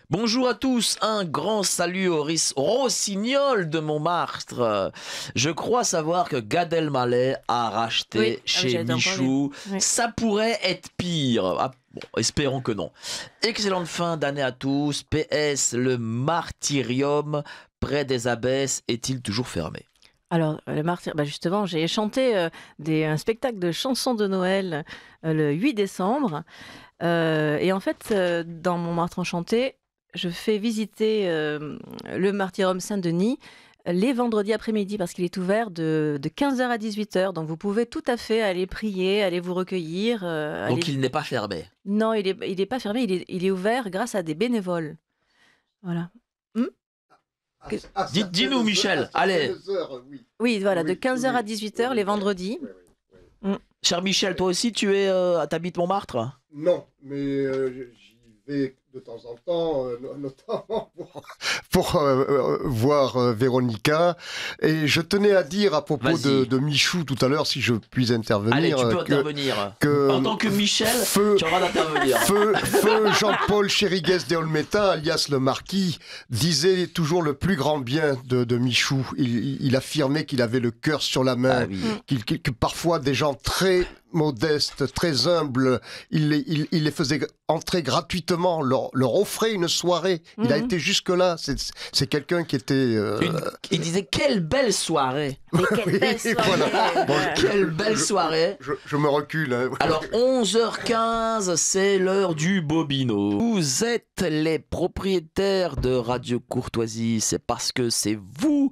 Bonjour à tous, un grand salut au Rossignol de Montmartre. Je crois savoir que Gad Elmaleh a racheté chez Michou. Ça pourrait être pire. Ah, bon, espérons que non. Excellente fin d'année à tous. PS, le martyrium près des abbesses est-il toujours fermé? Alors, le martyr, justement, j'ai chanté un spectacle de chansons de Noël le 8 décembre. Et en fait, dans Montmartre Enchanté, je fais visiter le martyrium Saint-Denis les vendredis après-midi, parce qu'il est ouvert de 15h à 18h. Donc vous pouvez tout à fait aller prier, aller vous recueillir. Donc il n'est pas fermé. Non, il est pas fermé, il est ouvert grâce à des bénévoles. Voilà. Dis-nous, Michel, allez. Oui, voilà, de Oui, 15h à oui. 18h les vendredis. Cher Michel, toi aussi, t'habites Montmartre? Non, mais j'y vais de temps en temps, notamment pour voir Véronica. Et je tenais à dire à propos Vas-y. de Michou tout à l'heure, si je puis intervenir, Allez, tu peux que, intervenir. que En tant que Michel, feu, tu auras d'intervenir. feu Jean-Paul Chériguez de Olmeta, alias le Marquis, disait toujours le plus grand bien de Michou. Il affirmait qu'il avait le cœur sur la main, Ah oui. que parfois des gens très modestes, très humbles, il les faisait entrer gratuitement, leur offrait une soirée. Il a été jusque-là. C'est quelqu'un qui était... Il disait quelle belle soirée. Mais quelle belle soirée. Voilà. Bon, Quelle belle soirée. Je me recule. Hein. Alors 11h15, c'est l'heure du Bobino. Vous êtes les propriétaires de Radio Courtoisie, c'est parce que c'est vous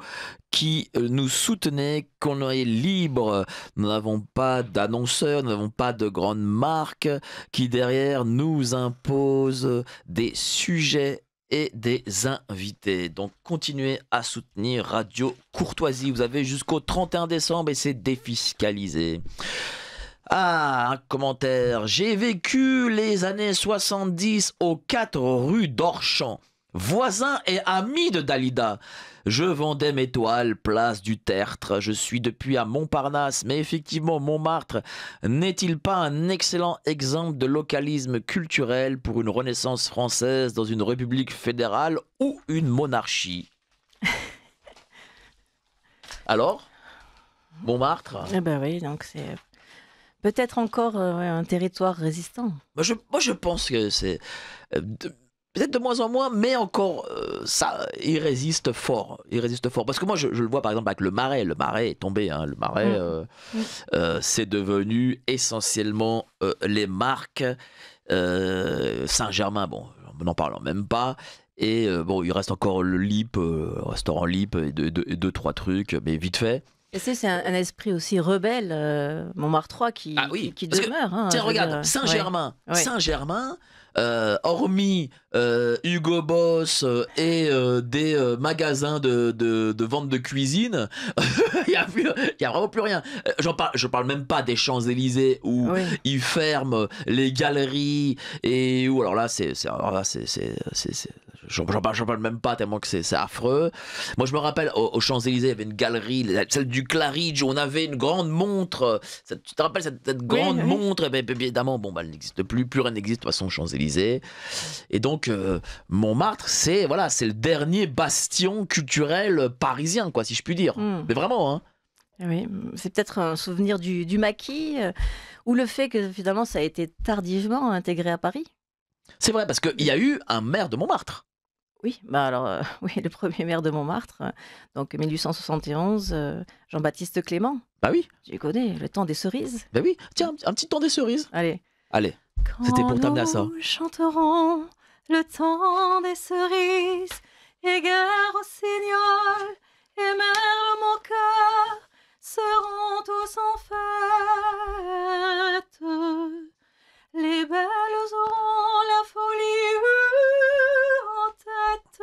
qui nous soutenez qu'on est libre. Nous n'avons pas d'annonceurs, nous n'avons pas de grandes marques qui derrière nous imposent des sujets et des invités. Donc continuez à soutenir Radio Courtoisie. Vous avez jusqu'au 31 décembre et c'est défiscalisé. Ah, un commentaire. J'ai vécu les années 70 aux 4 rue d'Orchamps. Voisin et ami de Dalida. Je vendais mes toiles, place du Tertre. Je suis depuis à Montparnasse, mais effectivement, Montmartre n'est-il pas un excellent exemple de localisme culturel pour une renaissance française dans une république fédérale ou une monarchie? Alors, Montmartre? Eh ben oui, donc c'est peut-être encore un territoire résistant. Moi, je pense que c'est peut-être de moins en moins, mais encore, ça, il résiste fort. Il résiste fort. Parce que moi, je le vois par exemple avec le Marais. Le Marais est tombé. Hein. Le Marais, c'est devenu essentiellement les marques. Saint-Germain, bon, on n'en parle même pas. Et bon, il reste encore le Lip, restaurant Lip, et deux, trois trucs, mais vite fait. Et c'est un esprit aussi rebelle, Montmartrois, qui Parce que, demeure. Hein, tiens, je veux regarde, dire. Saint-Germain. Ouais. Saint-Germain, hormis Hugo Boss et des magasins de vente de cuisine, il y a vraiment plus rien. Je parle même pas des Champs-Élysées où Oui. ils ferment les galeries et où alors là j'en parle même pas tellement que c'est affreux. Moi je me rappelle aux Champs-Élysées il y avait une galerie, celle du Claridge, où on avait une grande montre. Tu te rappelles cette grande montre? Et bien, évidemment bon bah elle n'existe plus rien n'existe de toute façon aux Champs-Élysées. Et donc Montmartre c'est le dernier bastion culturel parisien quoi, si je puis dire. Mais vraiment hein. Oui, c'est peut-être un souvenir du maquis ou le fait que finalement ça a été tardivement intégré à Paris. C'est vrai parce qu'il y a eu un maire de Montmartre. Oui, bah alors oui, le premier maire de Montmartre, donc 1871, Jean-Baptiste Clément. Bah oui. Tu connais, le temps des cerises. Bah oui, tiens, un petit temps des cerises. Allez. C'était pour t'amener à ça. Nous chanterons le temps des cerises, égard au Signol, et merle mon cœur seront tous en fête. Les belles auront la folie en tête,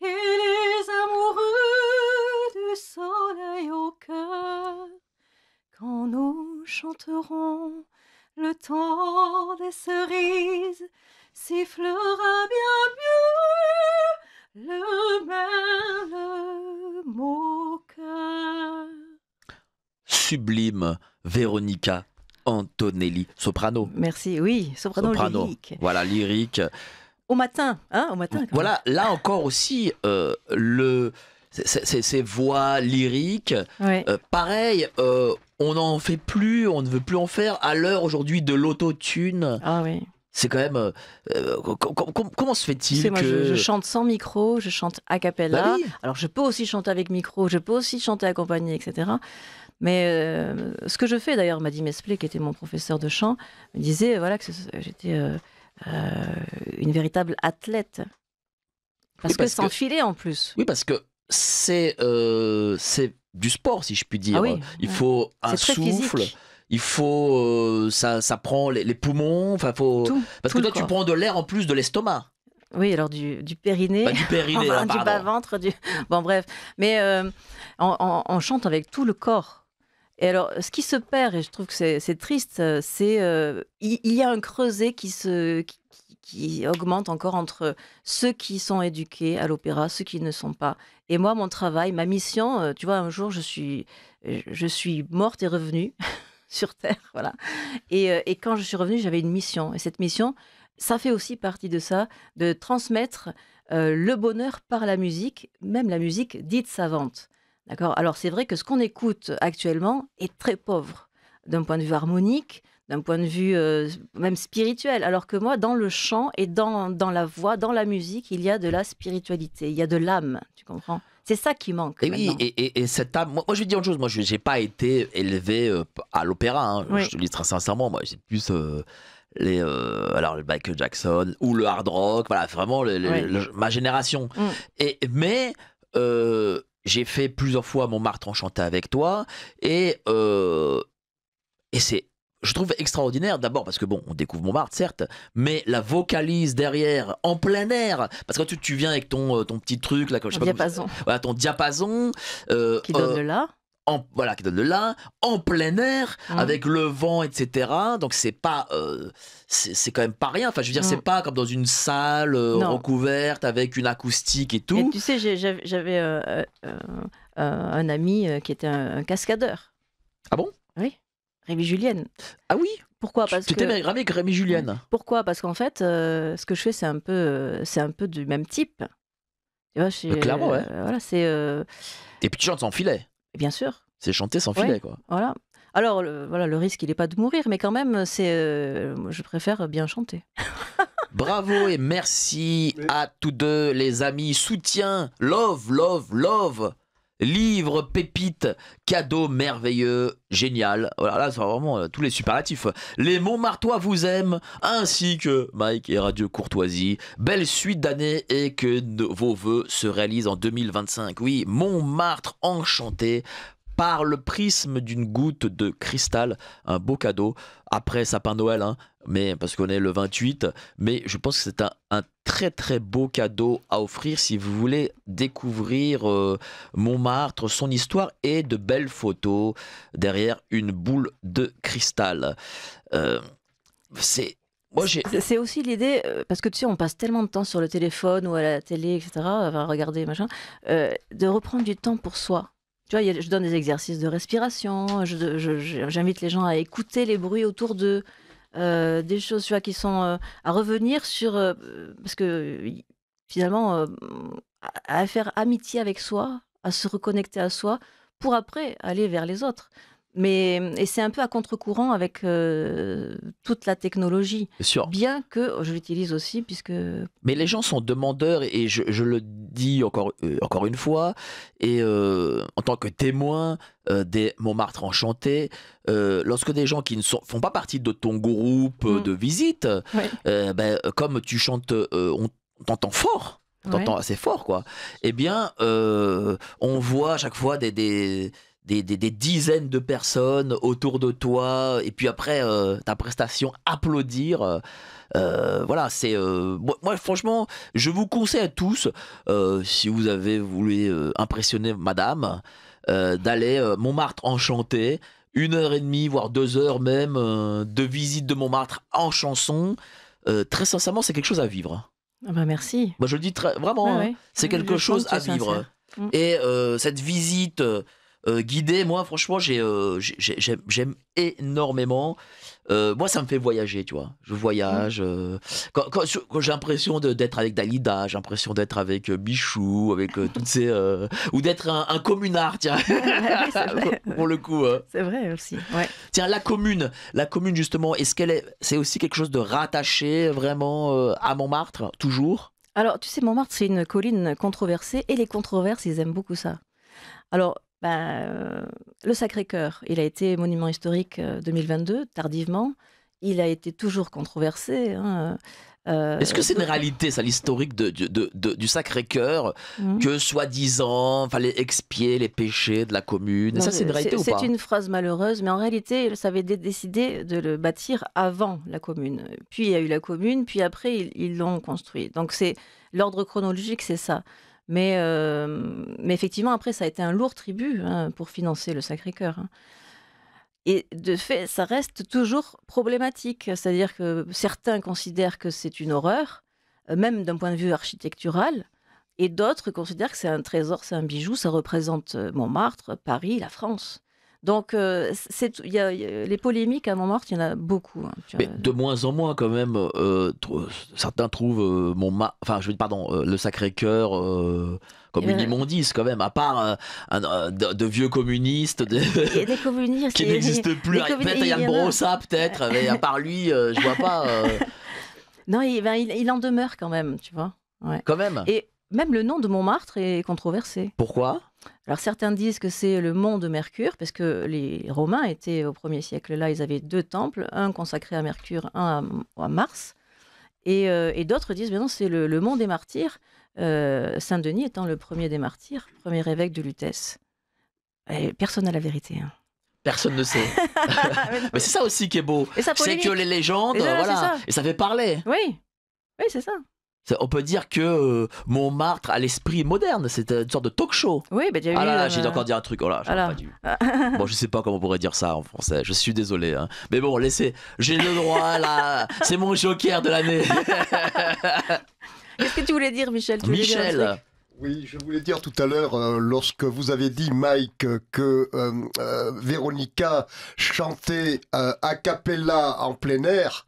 et les amoureux du soleil au cœur. Quand nous chanterons le temps des cerises, sifflera bien mieux le merle moqueur. Sublime Véronica Antonelli, soprano. Merci, oui, soprano lyrique. Voilà, lyrique. Au matin, hein, au matin. Voilà, là encore aussi, ces voix lyriques, Ouais. pareil, on n'en fait plus, on ne veut plus en faire à l'heure aujourd'hui de l'autotune. Ah oui. C'est quand même... comment se fait-il Moi, que... je chante sans micro, je chante a cappella. Bah oui. Alors, je peux aussi chanter avec micro, je peux aussi chanter accompagné, etc. Mais ce que je fais, d'ailleurs, Madi Mesplé, qui était mon professeur de chant, me disait voilà, que j'étais une véritable athlète. Parce que sans filet en plus. Oui, parce que c'est du sport, si je puis dire. Ah oui, Il ouais. faut un C'est très souffle. physique. Il faut, ça prend les poumons. Enfin, faut. Tout, Parce tout que le toi, tu corps. prends de l'air en plus de l'estomac. Oui, alors du périnée, Du périnée, enfin, du pardon. bas-ventre, bon bref. Mais on chante avec tout le corps. Et alors, ce qui se perd, et je trouve que c'est triste, il y a un creuset qui augmente encore entre ceux qui sont éduqués à l'opéra, ceux qui ne sont pas. Et moi, mon travail, ma mission, tu vois, un jour, je suis morte et revenue sur Terre, voilà. Et quand je suis revenue, j'avais une mission. Et cette mission, ça fait aussi partie de ça, de transmettre le bonheur par la musique, même la musique dite savante. D'accord. Alors c'est vrai que ce qu'on écoute actuellement est très pauvre d'un point de vue harmonique, d'un point de vue même spirituel. Alors que moi, dans le chant et dans la voix, dans la musique, il y a de la spiritualité, il y a de l'âme, tu comprends? C'est ça qui manque Et oui, maintenant. et cette âme. Moi, je vais te dire une chose. Moi, je n'ai pas été élevé à l'opéra. Hein. Oui. Je te le dis très sincèrement. Moi, j'ai plus alors le Michael Jackson ou le hard rock. Voilà, vraiment Oui. ma génération. Mm. Mais j'ai fait plusieurs fois Montmartre enchanté avec toi. Et c'est. Je trouve extraordinaire d'abord parce que bon, on découvre Montmartre certes, mais la vocalise derrière en plein air, parce que tu viens avec ton petit truc là, je sais Un pas comment- diapason voilà, ton diapason, qui donne le la. voilà, qui donne de là, en plein air, Mm. avec le vent, etc. Donc c'est pas, c'est quand même pas rien. Enfin, je veux dire, Mm. c'est pas comme dans une salle Non. recouverte avec une acoustique et Et tout. tu sais, j'avais un ami qui était un cascadeur. Ah bon? Oui, Rémi Julienne. Ah oui? Pourquoi? Parce Tu que t'es avec Rémi Julienne. Pourquoi? Parce qu'en fait, ce que je fais, c'est un peu du même type. Tu vois, Clairement, ouais. voilà, Et puis tu chantes sans filet. bien sûr, C'est chanter sans ouais, filet, quoi. voilà. Alors, voilà, le risque, il n'est pas de mourir, mais quand même, moi, je préfère bien chanter. Bravo et merci à tous deux, les amis. Soutien, love, love, love. Livre, pépite, cadeau merveilleux, génial. Voilà, là, c'est vraiment tous les superlatifs. Les Montmartois vous aiment, ainsi que Mike et Radio Courtoisie. Belle suite d'années et que vos vœux se réalisent en 2025. Oui, Montmartre enchanté. Par le prisme d'une goutte de cristal, un beau cadeau. Après sapin Noël, hein, mais parce qu'on est le 28. Mais je pense que c'est un très très beau cadeau à offrir si vous voulez découvrir Montmartre, son histoire et de belles photos derrière une boule de cristal. C'est moi j'ai C'est aussi l'idée, parce que tu sais, on passe tellement de temps sur le téléphone ou à la télé, etc., à regarder, machin, de reprendre du temps pour soi. Tu vois, je donne des exercices de respiration, j'invite les gens à écouter les bruits autour d'eux, des choses, tu vois, qui sont à revenir sur, parce que finalement, à faire amitié avec soi, à se reconnecter à soi, pour après aller vers les autres. Et c'est un peu à contre-courant avec toute la technologie, sûr. bien que je l'utilise aussi, puisque... Mais les gens sont demandeurs et je le dis encore une fois, et en tant que témoin des Montmartre enchantés, lorsque des gens qui ne font pas partie de ton groupe de visite, Ouais. comme tu chantes, on t'entend fort, on t'entend assez fort, quoi. Eh bien, on voit à chaque fois des dizaines de personnes autour de toi, et puis après ta prestation applaudir. Voilà, c'est moi franchement, je vous conseille à tous, si vous avez voulu impressionner madame, d'aller Montmartre enchanté, 1h30 voire 2 heures même de visite de Montmartre en chanson. Très sincèrement, c'est quelque chose à vivre. Ah bah merci. Moi je le dis vraiment, Ouais, hein, ouais. c'est Ouais, quelque je chose sens que à tu es vivre. sincère. Mm. Et cette visite guidée, moi franchement j'aime énormément. Moi ça me fait voyager, tu vois. Je voyage. Quand j'ai l'impression d'être avec Dalida, j'ai l'impression d'être avec Bichou, avec toutes ces... ou d'être un communard, tiens. Ouais, c'est vrai. Pour le coup. C'est vrai aussi, ouais. Tiens, la commune justement, est-ce c'est aussi quelque chose de rattaché vraiment à Montmartre, toujours? Alors, tu sais, Montmartre, c'est une colline controversée, et les controverses, ils aiment beaucoup ça. Alors, le Sacré-Cœur, il a été monument historique 2022, tardivement. Il a été toujours controversé, hein. Est-ce que c'est une réalité, ça, l'historique du Sacré-Cœur, que soi-disant, fallait expier les péchés de la commune? Non, Ça, c'est une réalité ou pas? c'est une phrase malheureuse, mais en réalité, ça avait décidé de le bâtir avant la commune. Puis il y a eu la commune, puis après, ils l'ont construit. Donc c'est l'ordre chronologique, c'est ça. Mais effectivement, après, ça a été un lourd tribut pour financer le Sacré-Cœur. Et de fait, ça reste toujours problématique. C'est-à-dire que certains considèrent que c'est une horreur, même d'un point de vue architectural, et d'autres considèrent que c'est un trésor, c'est un bijou, ça représente Montmartre, Paris, la France. Donc, les polémiques à Montmartre, il y en a beaucoup. Mais de moins en moins, quand même, certains trouvent le Sacré-Cœur comme une immondice, quand même, à part de vieux communistes Il y a des communistes qui n'existent plus. Peut-être Yann Brossa, peut-être, mais à part lui, je vois pas. Non, il en demeure quand même, tu vois. Ouais. Quand même. Et même le nom de Montmartre est controversé. Pourquoi? Alors certains disent que c'est le mont de Mercure, parce que les Romains étaient au 1er siècle là, ils avaient 2 temples, un consacré à Mercure, un à Mars. Et d'autres disent, mais non, c'est le mont des martyrs, Saint-Denis étant le premier des martyrs, premier évêque de Lutèce. Et personne n'a la vérité. Personne ne sait. Mais c'est ça aussi qui est beau. C'est que les légendes, voilà, et ça fait parler. Oui, c'est ça. On peut dire que Montmartre a l'esprit moderne, c'est une sorte de talk show. Oui, bah, ah là, j'ai encore dit un truc. Oh là, pas dit. Bon, je sais pas comment on pourrait dire ça en français. Je suis désolé. Hein. Mais bon, laissez. J'ai le droit là. C'est mon joker de l'année. Qu'est-ce que tu voulais dire, Michel? Oui, je voulais dire tout à l'heure, lorsque vous avez dit, Mike, que Véronica chantait a cappella en plein air,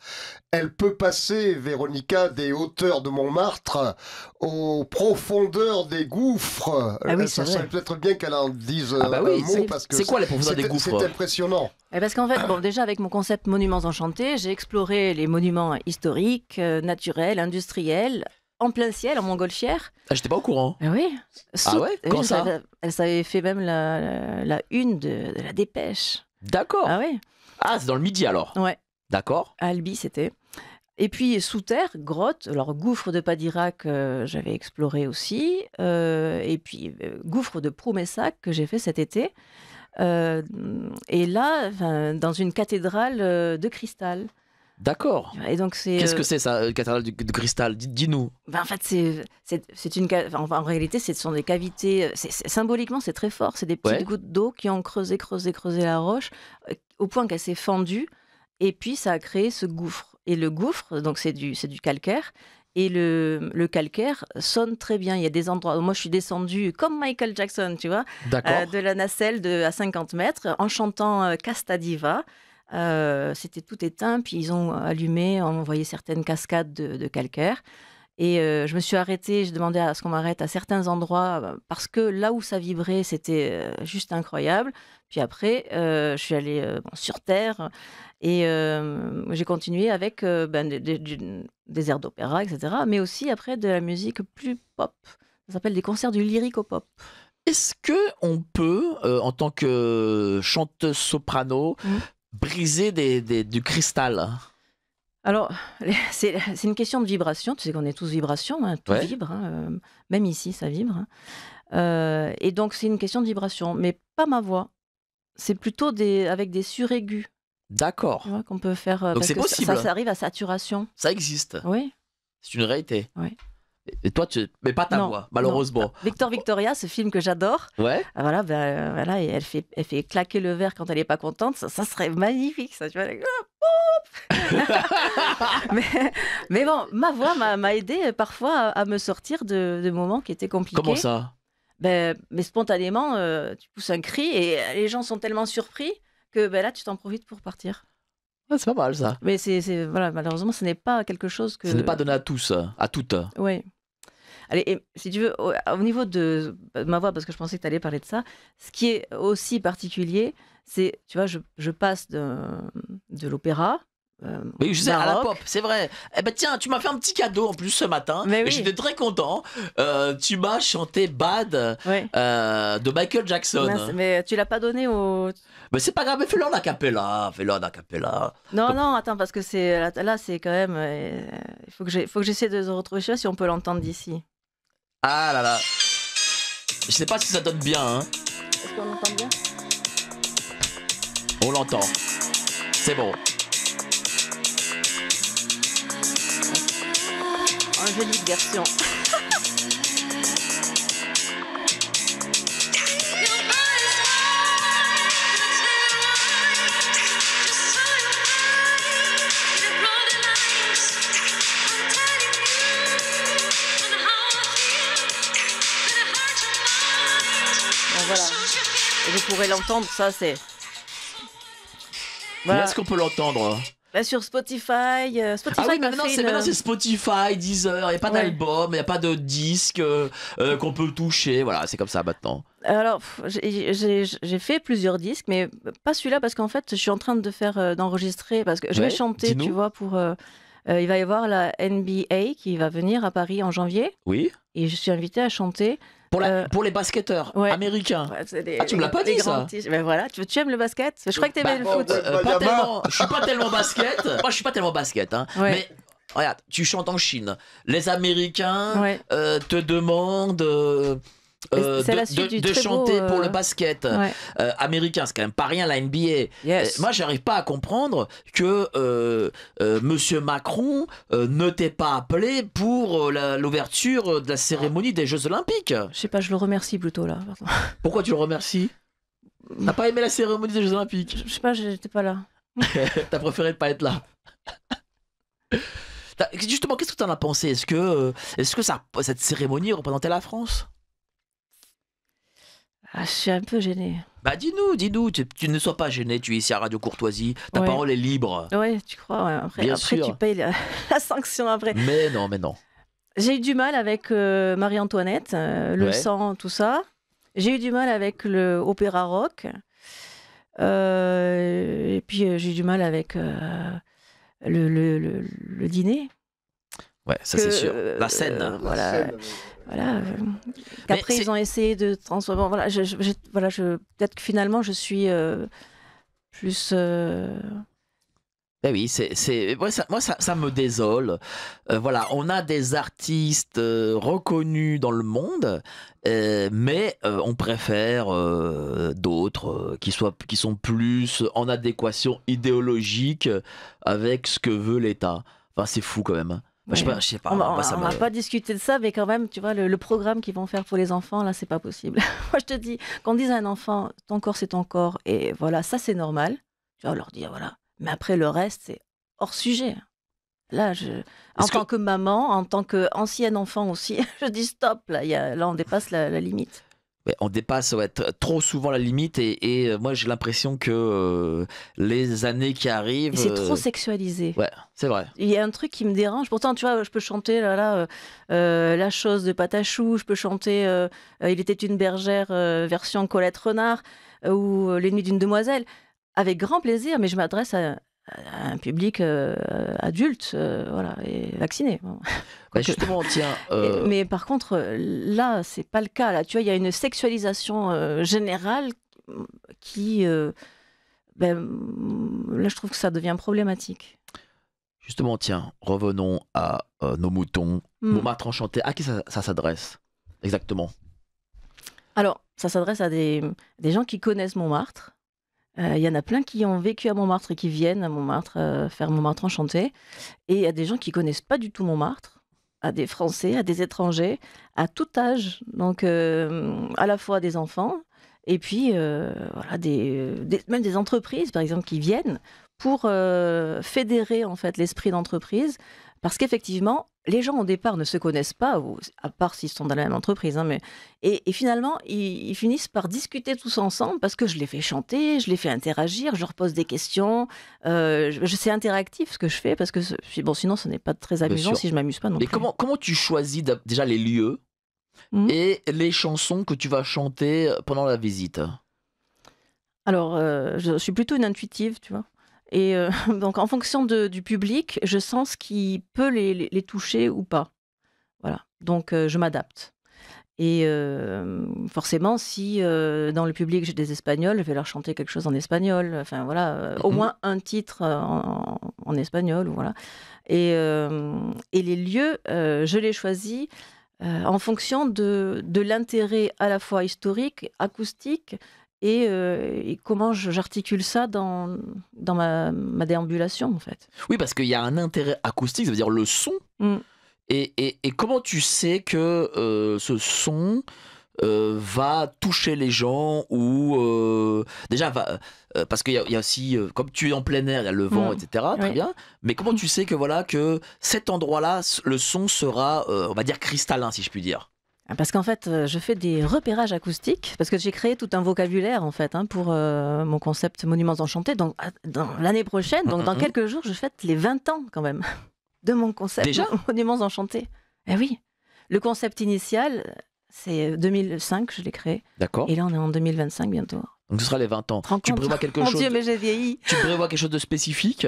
elle peut passer, Véronica, des hauteurs de Montmartre aux profondeurs des gouffres. Ah oui, ça serait peut-être bien qu'elle en dise un mot, parce que c'est quoi les profondeurs des gouffres? C'est impressionnant. Parce qu'en fait, déjà avec mon concept Monuments Enchantés, j'ai exploré les monuments historiques, naturels, industriels, en plein ciel, en montgolfière. Ah, j'étais pas au courant. Ah oui. Ah ouais? Quand ça? Elle s'avait fait même la une de la Dépêche. D'accord. Ah oui. Ah, c'est dans le Midi alors. Ouais. D'accord. À Albi, c'était. Et puis sous terre, grotte, alors gouffre de Padirac, j'avais exploré aussi. Et puis gouffre de Proumessac que j'ai fait cet été. Et là, dans une cathédrale de cristal. D'accord. Et donc qu'est-ce que c'est ça, cathédrale de cristal? Dis-nous. En fait, c'est une en réalité, ce sont des cavités. Symboliquement, c'est très fort. C'est des petites gouttes d'eau qui ont creusé la roche au point qu'elle s'est fendue. Et puis, ça a créé ce gouffre. Et le gouffre, donc c'est du calcaire. Et le calcaire sonne très bien. Il y a des endroits où moi, je suis descendue comme Michael Jackson, tu vois, de la nacelle à 50 mètres en chantant Casta Diva. C'était tout éteint, puis ils ont allumé, on voyait certaines cascades de calcaire. Et je me suis arrêtée, j'ai demandé à ce qu'on m'arrête à certains endroits, parce que là où ça vibrait, c'était juste incroyable. Puis après, je suis allée sur Terre, et j'ai continué avec des airs d'opéra, etc. Mais aussi après de la musique plus pop. Ça s'appelle des concerts du lyrico-pop. Est-ce qu'on peut, en tant que chanteuse soprano, briser du cristal? Alors, c'est une question de vibration. Tu sais qu'on est tous vibrations, tout vibre. Même ici, ça vibre. Et donc, c'est une question de vibration, mais pas ma voix. C'est plutôt avec des suraigus. D'accord. Qu'on peut faire. Donc, c'est possible. Ça arrive à saturation. Ça existe. Oui. C'est une réalité. Oui. Et toi, mais pas ta voix, malheureusement. Non. Victoria, ce film que j'adore. Ouais. Voilà, et elle fait claquer le verre quand elle n'est pas contente. Ça serait magnifique, ça. Tu vois. mais bon, ma voix m'a aidé parfois à me sortir de moments qui étaient compliqués. Comment ça? Mais spontanément, tu pousses un cri et les gens sont tellement surpris que là, tu t'en profites pour partir. Ah, c'est pas mal ça. Mais voilà, malheureusement, ce n'est pas quelque chose que... Ce n'est pas donné à tous, à toutes. Oui. Allez, et si tu veux, au niveau de ma voix, parce que je pensais que tu allais parler de ça, ce qui est aussi particulier, c'est, tu vois, je passe de l'opéra, Oui, je sais, à la baroque. pop, c'est vrai. Eh ben tiens, tu m'as fait un petit cadeau en plus ce matin. Mais Et oui. j'étais très content. Tu m'as chanté Bad Ouais. de Michael Jackson. Mince, mais tu l'as pas donné au. Mais c'est pas grave, mais fais-le en acapella. Fais-le en acapella. Non, Comme- non, attends, parce que c'est là, c'est quand même. Il faut que j'essaie de retrouver. Je sais pas si on peut l'entendre d'ici. Ah là là. Je sais pas si ça donne bien, hein. Est-ce qu'on l'entend bien? On l'entend. C'est bon. Angélique version. Bon, voilà. Et vous pourrez l'entendre, ça c'est. Où Voilà. est-ce qu'on peut l'entendre? Bah, sur Spotify. Spotify Ah oui, mais m'a maintenant fait c'est Spotify, Deezer, il n'y a pas Ouais. d'album, il n'y a pas de disque qu'on peut toucher, voilà, c'est comme ça maintenant. Alors, j'ai fait plusieurs disques, mais pas celui-là parce qu'en fait, je suis en train de faire d'enregistrer parce que je Ouais, vais chanter, dis-nous. tu vois, pour. Il va y avoir la NBA qui va venir à Paris en janvier Oui. et je suis invitée à chanter. Pour les basketteurs Ouais. américains. Ouais, c'est Ah, tu me l'as pas dit, ça. Ben voilà, tu aimes le basket? Je crois que t'aimais le Bah, foot. Yama. Je suis pas tellement basket. Moi, je suis pas tellement basket, hein. Ouais. Mais regarde, tu chantes en Chine. Les Américains Ouais. te demandent C'est la suite du de très chanter beau, pour le basket Ouais. américain. C'est quand même pas rien la NBA. Yes. Moi, j'arrive pas à comprendre que Monsieur Macron ne t'ait pas appelé pour l'ouverture de la cérémonie des Jeux Olympiques. Je sais pas, je le remercie plutôt là. Pardon. Pourquoi tu le remercies? T'as pas aimé la cérémonie des Jeux Olympiques? Je sais pas, j'étais pas là. T'as préféré ne pas être là. Justement, qu'est-ce que t'en as pensé? Est-ce que cette cérémonie représentait la France? Ah, je suis un peu gênée. Bah dis-nous, tu ne sois pas gêné, tu es ici à Radio Courtoisie, ta Ouais. parole est libre. Ouais, tu crois, ouais. Après, Bien après sûr. tu payes la sanction après. Mais non, mais non. J'ai eu du mal avec Marie-Antoinette, le Ouais. sang, tout ça. J'ai eu du mal avec le opéra rock. Et puis j'ai eu du mal avec le dîner. Ouais, ça Que, c'est sûr. La scène. Voilà. La scène, Voilà. Qu'après, c'est- ils ont essayé de transformer. Bon, voilà, peut-être que finalement, je suis plus. Eh oui, moi, ça me désole. Voilà, on a des artistes reconnus dans le monde, mais on préfère d'autres qui sont plus en adéquation idéologique avec ce que veut l'État. Enfin, c'est fou quand même, hein. Moi, Ouais. je sais pas. On va, moi, ça on va me- pas discuter de ça, mais quand même, tu vois, le programme qu'ils vont faire pour les enfants, là, c'est pas possible. Moi, je te dis, qu'on dise à un enfant, ton corps, c'est ton corps, et voilà, ça, c'est normal. Tu vas leur dire, voilà. Mais après, le reste, c'est hors sujet. Là, en Est-ce que- tant que maman, en tant qu'ancienne enfant aussi, je dis stop, là, là on dépasse la limite. Ouais, on dépasse trop souvent la limite et moi j'ai l'impression que les années qui arrivent. Et c'est trop sexualisé. Ouais, c'est vrai. Il y a un truc qui me dérange. Pourtant, tu vois, je peux chanter La chose de Patachou, je peux chanter Il était une bergère version Colette Renard ou Les nuits d'une demoiselle avec grand plaisir, mais je m'adresse à un public adulte, voilà, et vacciné. Bon. Bah, justement, tiens. Mais par contre, là, c'est pas le cas. Là, tu vois, il y a une sexualisation générale qui, là, je trouve que ça devient problématique. Justement, tiens, revenons à nos moutons. Hmm. Montmartre enchanté, à qui ça s'adresse exactement? Alors, ça s'adresse à des gens qui connaissent Montmartre. Il y en a plein qui ont vécu à Montmartre et qui viennent à Montmartre faire Montmartre enchanté. Et il y a des gens qui connaissent pas du tout Montmartre, à des Français, à des étrangers, à tout âge. Donc, à la fois des enfants et puis voilà, même des entreprises, par exemple, qui viennent pour fédérer en fait l'esprit d'entreprise. Parce qu'effectivement, les gens au départ ne se connaissent pas, à part s'ils sont dans la même entreprise. Hein, et finalement, ils finissent par discuter tous ensemble parce que je les fais chanter, je les fais interagir, je leur pose des questions. C'est interactif ce que je fais parce que bon, sinon, ce n'est pas très amusant sûr. si je m'amuse pas non Et plus. comment tu choisis déjà les lieux Mhm. et les chansons que tu vas chanter pendant la visite? Alors, je suis plutôt une intuitive, tu vois. Et donc, en fonction du public, je sens ce qui peut les toucher ou pas. Voilà. Donc, je m'adapte. Et forcément, si dans le public j'ai des Espagnols, je vais leur chanter quelque chose en espagnol. Enfin voilà, au moins un titre en espagnol. Voilà. Et les lieux, je les choisis en fonction de l'intérêt à la fois historique, acoustique et comment j'articule ça dans ma déambulation en fait. Oui, parce qu'il y a un intérêt acoustique, ça veut dire le son. Mm. Et comment tu sais que ce son va toucher les gens ou déjà parce qu'il y a aussi comme tu es en plein air, il y a le vent, etc. Très Oui. bien. Mais comment tu sais que voilà que cet endroit-là, le son sera, on va dire cristallin, si je puis dire. Parce qu'en fait, je fais des repérages acoustiques, parce que j'ai créé tout un vocabulaire en fait pour mon concept Monuments Enchantés. Donc, dans l'année prochaine, donc dans quelques jours, je fête les 20 ans quand même de mon concept Déjà Monuments Enchantés. Eh oui, le concept initial, c'est 2005, je l'ai créé. D'accord. Et là, on est en 2025 bientôt. Donc ce sera les 20 ans. Te rends Tu compte prévois quelque Mon chose Dieu, mais j'ai vieilli. Tu prévois quelque chose de spécifique?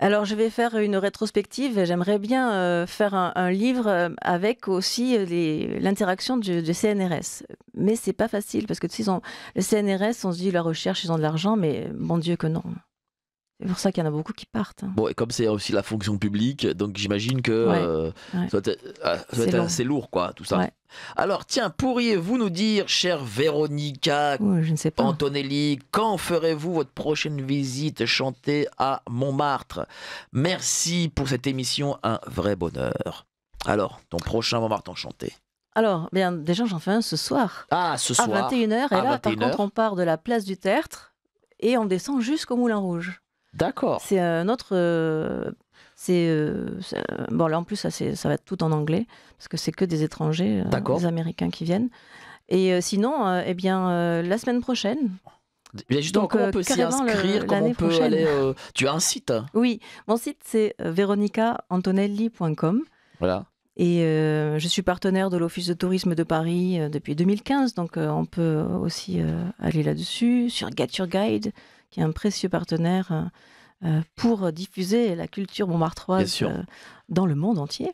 Alors, je vais faire une rétrospective. J'aimerais bien faire un livre avec aussi l'interaction du CNRS. Mais c'est pas facile parce que tu sais, le CNRS, on se dit la recherche, ils ont de l'argent, mais mon Dieu que non. C'est pour ça qu'il y en a beaucoup qui partent. Bon, et comme c'est aussi la fonction publique, donc j'imagine que Ouais. ça doit être long. assez lourd, quoi, tout ça. Ouais. Alors, tiens, pourriez-vous nous dire, chère Véronica Ouh, je ne sais pas. Antonelli, quand ferez-vous votre prochaine visite chantée à Montmartre? Merci pour cette émission, un vrai bonheur. Alors, ton prochain Montmartre Enchanté. Alors, bien, déjà, j'en fais un ce soir. Ah, ce À soir. 21h. Et à là, par 21h. contre, on part de la place du Tertre et on descend jusqu'au Moulin Rouge. D'accord. C'est un autre. Bon, là en plus, ça va être tout en anglais, parce que c'est que des étrangers, des Américains qui viennent. Et sinon, eh bien, la semaine prochaine. Mais justement, Donc, comment on peut s'y carrément inscrire? Comment on l'année peut prochaine. aller Tu as un site? Oui, mon site c'est veronicaantonelli.com. Voilà. Et je suis partenaire de l'Office de tourisme de Paris depuis 2015, donc on peut aussi aller là-dessus, sur Get Your Guide, qui est un précieux partenaire pour diffuser la culture montmartroise dans le monde entier.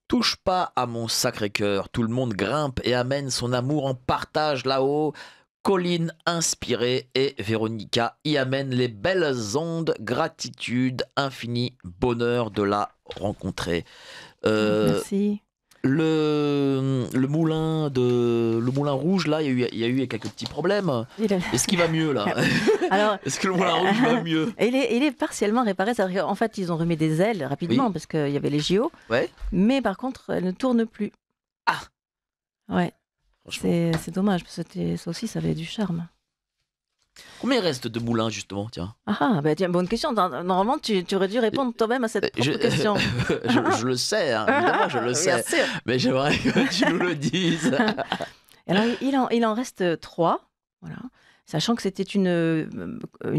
Touche pas à mon sacré cœur, tout le monde grimpe et amène son amour en partage là-haut. Colline inspirée et Véronica y amène les belles ondes, gratitude, infini bonheur de la rencontrer. Merci. Le moulin rouge, là, il y a eu quelques petits problèmes. Est-ce qu'il va mieux, là? Alors, est-ce que le moulin rouge va mieux? Il est partiellement réparé. En fait, ils ont remis des ailes rapidement parce qu'il y avait les JO. Ouais. Mais par contre, elle ne tourne plus. Ah. Ouais. C'est dommage parce que ça aussi, ça avait du charme. Combien il reste de moulins, justement, tiens? Ah, bah tiens, bonne question. Normalement, tu aurais dû répondre toi-même à cette question. je le sais, hein, évidemment, je le sais. Mais j'aimerais que tu nous le dises. Alors, il en reste 3, voilà. Sachant que c'était une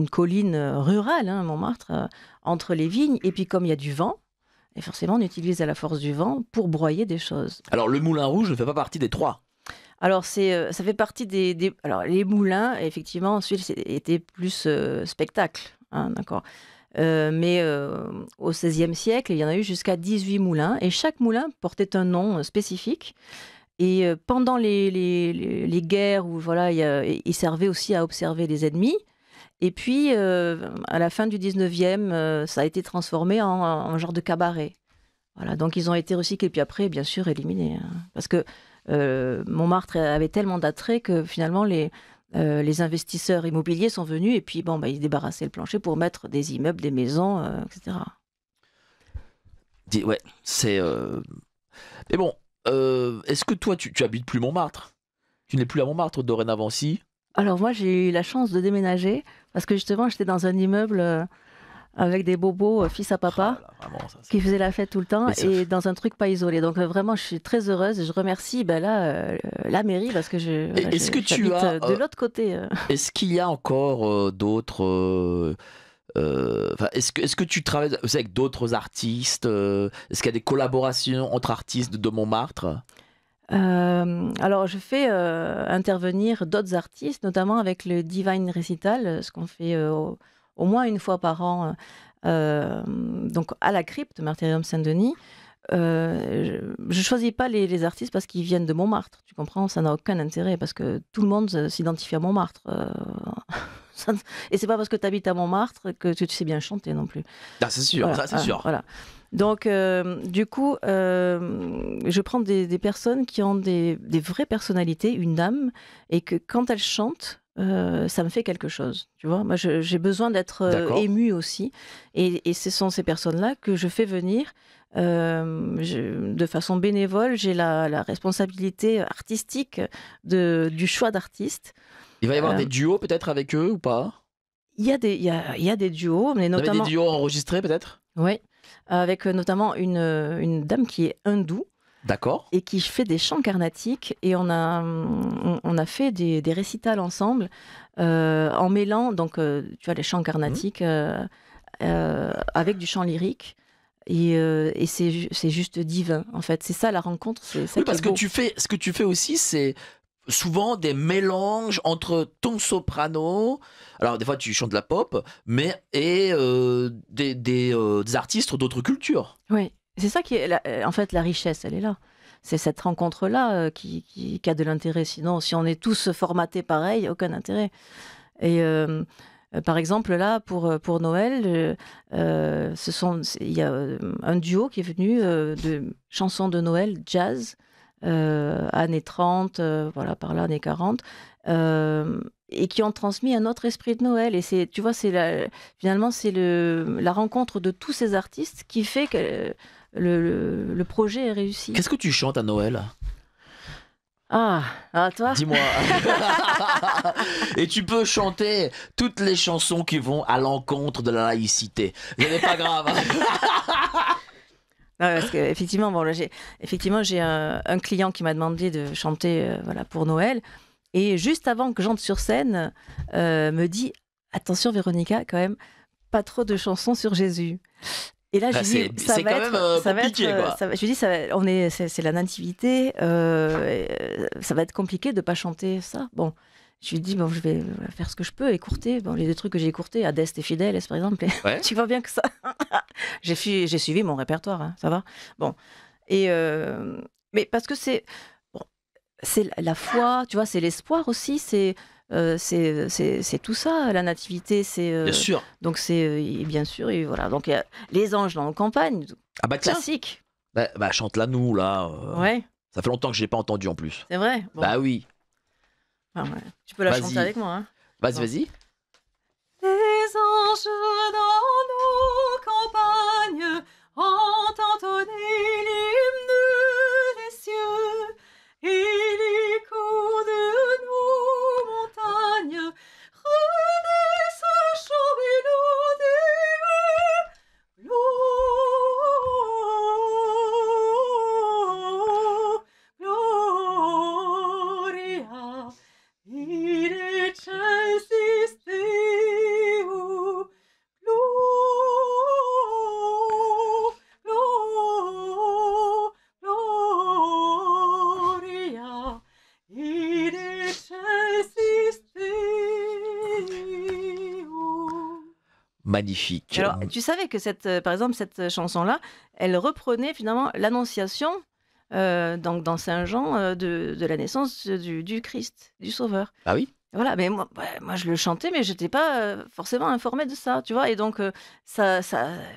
colline rurale, hein, Montmartre, entre les vignes. Et puis, comme il y a du vent, et forcément, on utilise la force du vent pour broyer des choses. Alors, le moulin rouge ne fait pas partie des 3. Alors, ça fait partie des... Alors, les moulins, effectivement, ensuite, c'était plus spectacle, hein, d'accord. Mais au XVIe siècle, il y en a eu jusqu'à 18 moulins, et chaque moulin portait un nom spécifique. Et pendant les guerres, où voilà, il servait aussi à observer les ennemis. Et puis, à la fin du 19e, ça a été transformé en genre de cabaret. Voilà, donc ils ont été recyclés, puis après, bien sûr, éliminés. Hein, parce que Montmartre avait tellement d'attrait que finalement les investisseurs immobiliers sont venus et puis ils débarrassaient le plancher pour mettre des immeubles, des maisons, etc. Ouais, c'est... Mais bon, est-ce que toi, tu habites plus Montmartre? Tu n'es plus à Montmartre dorénavant, si? Alors moi, j'ai eu la chance de déménager parce que justement, j'étais dans un immeuble... avec des bobos fils à papa qui faisaient la fête tout le temps et dans un truc pas isolé. Donc vraiment, je suis très heureuse et je remercie la mairie parce que est-ce que tu as de l'autre côté. Est-ce qu'il y a encore d'autres... est-ce que tu travailles aussi avec d'autres artistes? Est-ce qu'il y a des collaborations entre artistes de Montmartre? Alors, je fais intervenir d'autres artistes, notamment avec le Divine Recital, ce qu'on fait au moins une fois par an, donc à la crypte Martyrium Saint-Denis. Je choisis pas les artistes parce qu'ils viennent de Montmartre, tu comprends? Ça n'a aucun intérêt parce que tout le monde s'identifie à Montmartre. Ça et c'est pas parce que tu habites à Montmartre que tu sais bien chanter non plus. Ah, c'est sûr, Voilà, ça c'est sûr. voilà. Donc, du coup, je prends des personnes qui ont des vraies personnalités, une âme, et que quand elles chantent, ça me fait quelque chose. Tu vois, moi, j'ai besoin d'être D'accord. émue aussi, et ce sont ces personnes-là que je fais venir. De façon bénévole, j'ai la responsabilité artistique du choix d'artistes. Il va y avoir Euh, des duos peut-être avec eux ou pas? il y a des duos, mais Vous avez des notamment, duos enregistrés peut-être? oui, avec notamment une dame qui est hindoue D'accord. et qui fait des chants carnatiques. Et on a fait des récitals ensemble en mêlant, donc, tu vois, les chants carnatiques avec du chant lyrique. Et c'est juste divin, en fait. C'est ça la rencontre, c'est ça Oui, qui est parce que beau. ce que tu fais aussi, c'est souvent des mélanges entre ton soprano, alors des fois tu chantes de la pop, mais et des artistes d'autres cultures. Oui, c'est ça qui est, en fait, la richesse, elle est là. C'est cette rencontre-là qui a de l'intérêt. Sinon, si on est tous formatés pareil, aucun intérêt. Et par exemple, là, pour Noël, il y a un duo qui est venu de chansons de Noël, jazz, années 30, voilà, par là, années 40, et qui ont transmis un autre esprit de Noël. Et tu vois, finalement, c'est la rencontre de tous ces artistes qui fait que le projet est réussi. Qu'est-ce que tu chantes à Noël? Ah, toi? Dis-moi. Et tu peux chanter toutes les chansons qui vont à l'encontre de la laïcité. Ce n'est pas grave. Ah, parce que effectivement, bon, là, j'ai un client qui m'a demandé de chanter voilà, pour Noël. Et juste avant que j'entre sur scène, me dit: attention, Véronica, quand même, pas trop de chansons sur Jésus. Et là, je Ah, lui dis, c'est quand même compliqué, quoi. je lui dis, c'est la nativité, ça va être compliqué de pas chanter ça. Bon, je lui dis, bon, je vais faire ce que je peux, écourter. Bon, les deux trucs que j'ai écourtés, Adeste et Fidèles, par exemple, Ouais. tu vois bien que ça. J'ai suivi mon répertoire, hein, ça va. Bon, et mais parce que bon, c'est la foi, tu vois, c'est l'espoir aussi, c'est tout ça, la nativité, Bien sûr. donc et bien sûr, et voilà, donc il y a les anges dans la campagne, Ah bah tiens, classique. bah, chante-la nous là. Ouais, Ça fait longtemps que je l'ai pas entendu en plus. c'est vrai. Bon, Bah oui. ah ouais. Tu peux la Vas-y. chanter avec moi, hein. Vas-y, Bon. vas-y. Les anges dans nos campagnes ont entonné l'hymne des cieux, et l'écho de nos montagnes renaît ce chant mélodieux. Gloria in excelsis Deo. Gloria in excelsis Deo. Magnifique. Alors, tu savais que par exemple, cette chanson-là, elle reprenait finalement l'annonciation donc dans Saint Jean de la naissance du Christ, du Sauveur. Ah oui. Voilà, mais moi je le chantais, mais je n'étais pas forcément informée de ça, tu vois. Et donc,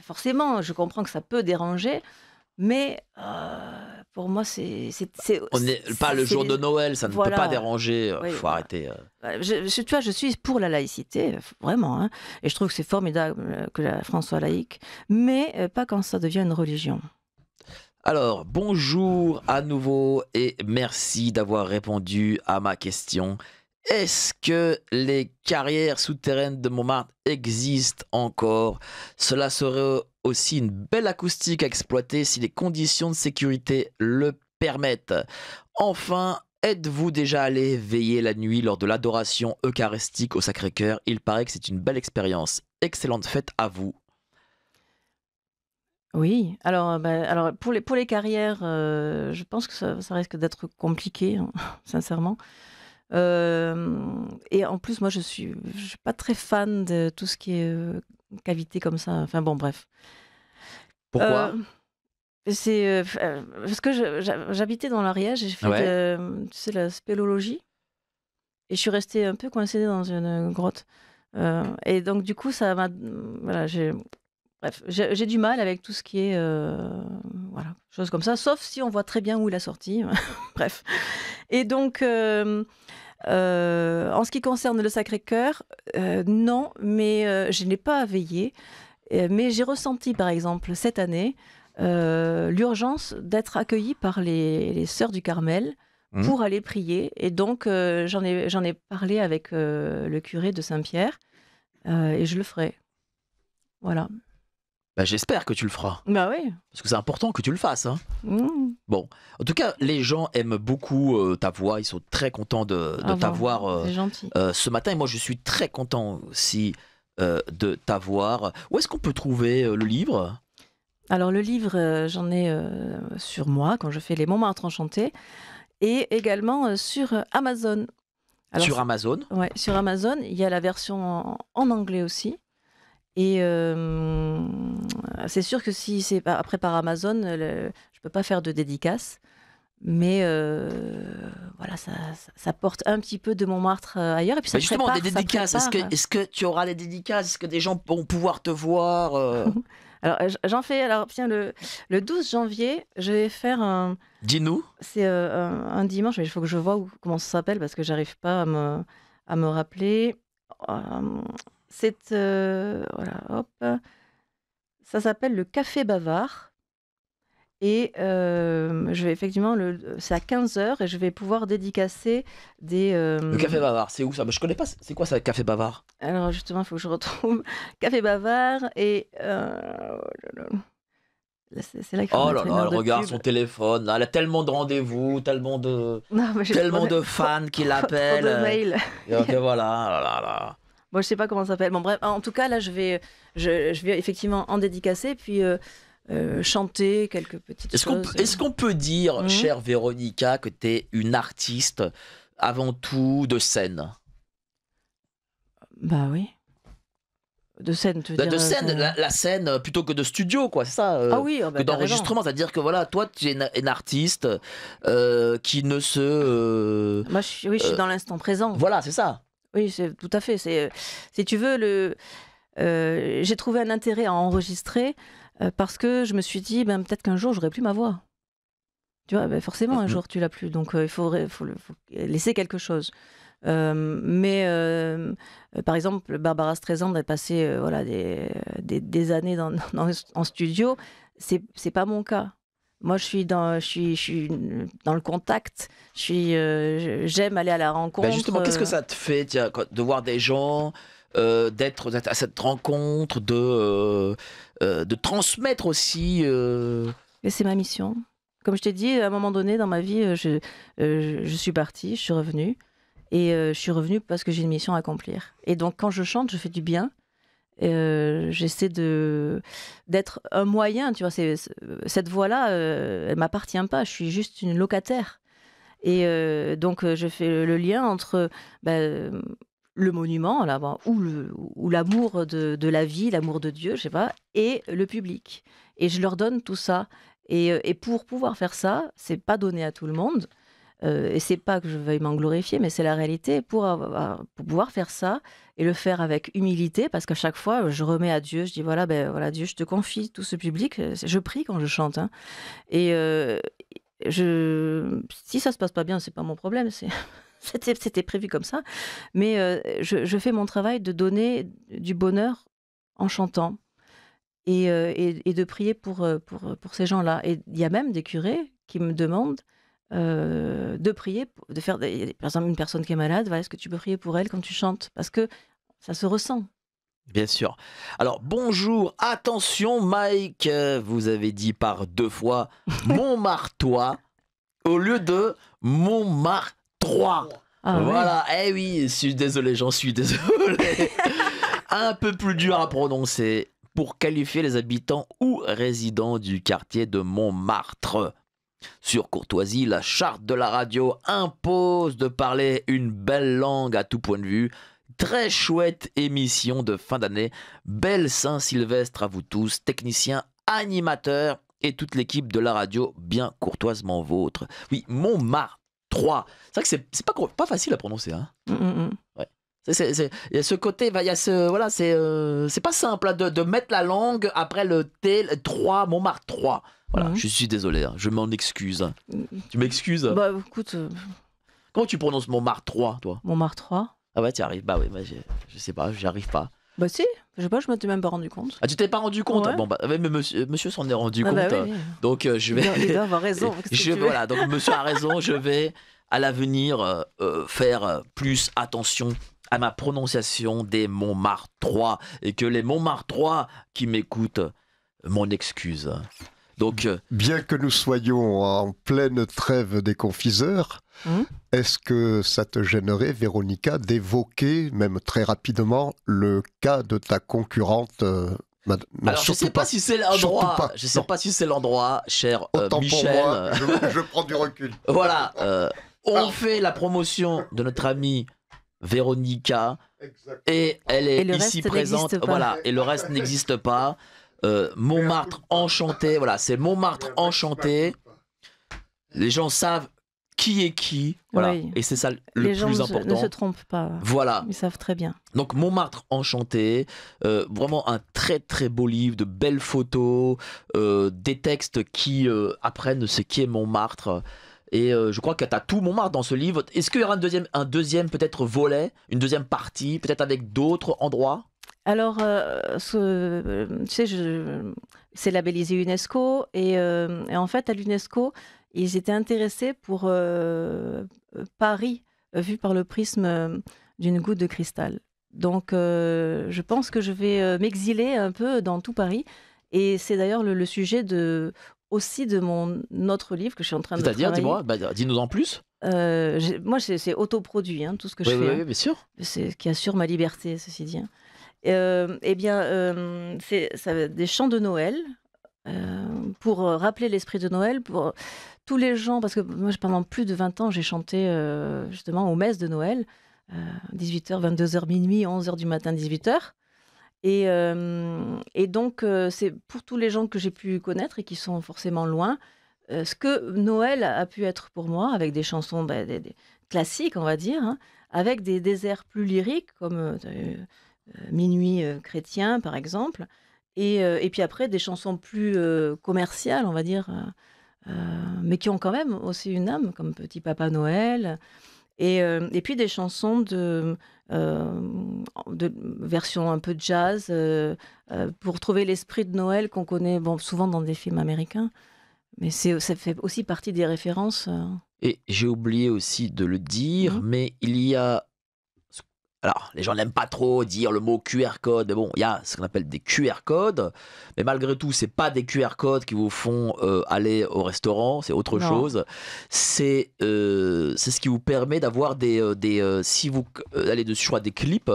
forcément, je comprends que ça peut déranger, mais pour moi, On n'est pas le jour de Noël, ça ne peut pas voilà. déranger. Oui, Faut voilà. arrêter. Tu vois, je suis pour la laïcité, vraiment, hein, et je trouve que c'est formidable que la France soit laïque, mais pas quand ça devient une religion. Alors, bonjour à nouveau et merci d'avoir répondu à ma question. Est-ce que les carrières souterraines de Montmartre existent encore? Cela serait aussi une belle acoustique à exploiter si les conditions de sécurité le permettent. Enfin, êtes-vous déjà allé veiller la nuit lors de l'adoration eucharistique au Sacré-Cœur? Il paraît que c'est une belle expérience. Excellente fête à vous. Oui, alors pour les carrières, je pense que ça risque d'être compliqué, hein, sincèrement. Et en plus, moi, je suis pas très fan de tout ce qui est cavité comme ça. Enfin bon, bref. Pourquoi? C'est parce que j'habitais dans l'Ariège et j'ai fait Ouais. tu sais, la spéléologie et je suis restée un peu coincée dans une grotte. Et donc du coup, ça m'a voilà, bref, j'ai du mal avec tout ce qui est voilà, choses comme ça, sauf si on voit très bien où il a sorti. Bref. Et donc en ce qui concerne le Sacré-Cœur, non, mais je n'ai pas veillé. Mais j'ai ressenti, par exemple, cette année, l'urgence d'être accueillie par les sœurs du Carmel Mmh. pour aller prier. Et donc, j'en ai parlé avec le curé de Saint-Pierre et je le ferai. Voilà. Bah, j'espère que tu le feras. Bah oui. Parce que c'est important que tu le fasses. Hein. Mmh. Bon, en tout cas, les gens aiment beaucoup ta voix. Ils sont très contents de Ah bon, t'avoir c'est gentil. ce matin. Et moi, je suis très content aussi de t'avoir. Où est-ce qu'on peut trouver le livre? Alors, le livre, j'en ai sur moi quand je fais les Montmartre enchantés et également sur Amazon. Alors, Sur Amazon. ouais, sur Amazon, il y a la version en anglais aussi. Et c'est sûr que si c'est après par Amazon, je peux pas faire de dédicace. Mais voilà, ça porte un petit peu de Montmartre ailleurs. Et puis Bah justement, des dédicaces. ça prépare. Est-ce que tu auras des dédicaces? Est-ce que des gens vont pouvoir te voir Alors, j'en fais. Alors, tiens, le 12 janvier, je vais faire un. Dis-nous. C'est un dimanche, mais il faut que je vois comment ça s'appelle parce que j'arrive pas à me rappeler. Euh, C'est. Voilà, hop. Ça s'appelle le Café Bavard. Et je vais effectivement, c'est à 15 h et je vais pouvoir dédicacer des. Le Café Bavard, c'est où ça? Bah, je connais pas. C'est quoi ça, le Café Bavard? Alors justement, il faut que je retrouve Café Bavard et. C'est là qu'il faut Oh là mettre une là, heure elle de regarde pub. son téléphone. Là, elle a tellement de rendez-vous, tellement de Non, mais j'ai tellement trop de fans qui trop de l'appellent. mails. Et ok, voilà. Oh là là là. Bon, je sais pas comment ça s'appelle. Bon, bref, en tout cas, là, je vais effectivement en dédicacer, puis chanter quelques petites choses. Est-ce qu'on peut dire, Mhm. chère Véronica, que tu es une artiste avant tout de scène? Bah oui. De scène, tu veux dire. De scène, la scène plutôt que de studio, quoi, c'est ça Ah oui, oh que bah, carrément. d'enregistrement, c'est-à-dire que voilà, toi, tu es une artiste qui ne se. Moi, oui, je suis euh, dans l'instant présent. voilà, c'est ça. Oui, c'est tout à fait. Si tu veux, j'ai trouvé un intérêt à enregistrer parce que je me suis dit, ben, peut-être qu'un jour, j'aurai plus ma voix. Tu vois, ben, forcément, un Mhm. jour, tu l'as plus. Donc, il faut laisser quelque chose. Mais par exemple, Barbara Streisand a passé voilà, des années en studio. C'est pas mon cas. Moi, je suis dans le contact. J'aime aller à la rencontre. Bah justement, qu'est-ce que ça te fait, tiens, de voir des gens, d'être à cette rencontre, de transmettre aussi. Et c'est ma mission. Comme je t'ai dit, à un moment donné dans ma vie, je suis partie, je suis revenue. Et je suis revenue parce que j'ai une mission à accomplir. Et donc, quand je chante, je fais du bien. J'essaie d'être un moyen, tu vois. Cette voix-là, elle m'appartient pas. Je suis juste une locataire. Et donc, je fais le lien entre le monument, là, ou l'amour de la vie, l'amour de Dieu, je sais pas, et le public. Et je leur donne tout ça. Et pour pouvoir faire ça, c'est pas donné à tout le monde. Et c'est pas que je veuille m'en glorifier, mais c'est la réalité. Pour pouvoir faire ça et le faire avec humilité, parce qu'à chaque fois, je remets à Dieu, je dis voilà, ben voilà, Dieu, je te confie tout ce public. Je prie quand je chante, hein. Et si ça se passe pas bien, c'est pas mon problème. C'était prévu comme ça. Mais je fais mon travail de donner du bonheur en chantant et de prier pour ces gens-là. Et il y a même des curés qui me demandent de prier, de faire par exemple une personne qui est malade, voilà, est-ce que tu peux prier pour elle quand tu chantes? Parce que ça se ressent. Bien sûr. Alors, bonjour, attention, Mike, vous avez dit par 2 fois Montmartois au lieu de Montmartrois. Ah ouais. Voilà, eh oui, je suis désolé, j'en suis désolé. Un peu plus dur à prononcer pour qualifier les habitants ou résidents du quartier de Montmartre. Sur Courtoisie, la charte de la radio impose de parler une belle langue à tout point de vue. Très chouette émission de fin d'année. Belle Saint-Sylvestre à vous tous, techniciens, animateurs et toute l'équipe de la radio bien courtoisement vôtre. Oui, Montmartre 3. C'est vrai que c'est pas facile à prononcer. Hein. Ouais. Il y a ce côté, il y a ce, voilà, c'est pas simple hein, de mettre la langue après le T, le 3, Montmartre 3. Voilà, je suis désolé, hein, je m'en excuse. Tu m'excuses? Bah écoute. Comment tu prononces Montmartre 3, toi? Montmartre 3. Ah ouais, tu y arrives. Bah oui, bah, je sais pas, j'y arrive pas. Bah si, je sais pas, je m'étais même pas rendu compte. Ah, tu t'es pas rendu compte? Ouais. Bon, bah, mais monsieur s'en est rendu Ah compte. bah oui. Donc je vais. Il doit avoir raison. Voilà, donc monsieur a raison, je vais à l'avenir faire plus attention à ma prononciation des Montmartre 3 et que les Montmartre 3 qui m'écoutent m'en excusent. Donc, bien que nous soyons en pleine trêve des confiseurs, est-ce que ça te gênerait, Véronica, d'évoquer, même très rapidement, le cas de ta concurrente non, alors je sais pas si c'est l'endroit, je sais pas si c'est l'endroit, cher Michel. Pour moi, je prends du recul. Voilà, on fait la promotion de notre amie Véronica. Exactement. Et elle est ici présente. Voilà, et le reste n'existe pas. Montmartre enchanté, voilà, c'est Montmartre enchanté. Les gens savent qui est qui, voilà, oui. Et c'est ça le les plus gens important. Ne se trompent pas. Voilà, ils savent très bien. Donc Montmartre enchanté, vraiment un très très beau livre, de belles photos, des textes qui apprennent ce qu'est Montmartre. Et je crois que tu as tout Montmartre dans ce livre. Est-ce qu'il y aura un deuxième peut-être volet, une deuxième partie, peut-être avec d'autres endroits? Alors, tu sais, c'est labellisé UNESCO et en fait, à l'UNESCO, ils étaient intéressés pour Paris, vu par le prisme d'une goutte de cristal. Donc, je pense que je vais m'exiler un peu dans tout Paris. Et c'est d'ailleurs le sujet aussi de mon autre livre que je suis en train de travailler. C'est-à-dire, dis-moi, dis-nous en plus. Moi, c'est autoproduit, hein, tout ce que je fais. Oui, bien sûr. C'est ce qui assure ma liberté, ceci dit. Eh bien, c'est des chants de Noël pour rappeler l'esprit de Noël pour tous les gens, parce que moi, pendant plus de 20 ans, j'ai chanté justement aux messes de Noël, 18h, 22h, minuit, 11h du matin, 18h. Et donc, c'est pour tous les gens que j'ai pu connaître et qui sont forcément loin, ce que Noël a pu être pour moi, avec des chansons des classiques, on va dire, hein, avec des airs plus lyriques, comme Minuit chrétien, par exemple, et puis après, des chansons plus commerciales, on va dire, mais qui ont quand même aussi une âme, comme Petit Papa Noël, et puis des chansons de version un peu jazz, pour trouver l'esprit de Noël qu'on connaît souvent dans des films américains. Mais ça fait aussi partie des références. Et j'ai oublié aussi de le dire, mais il y a... Alors, les gens n'aiment pas trop dire le mot QR code, mais bon, il y a ce qu'on appelle des QR codes, mais malgré tout, c'est pas des QR codes qui vous font aller au restaurant, c'est autre chose. C'est ce qui vous permet d'avoir si vous allez dessus, je crois, des clips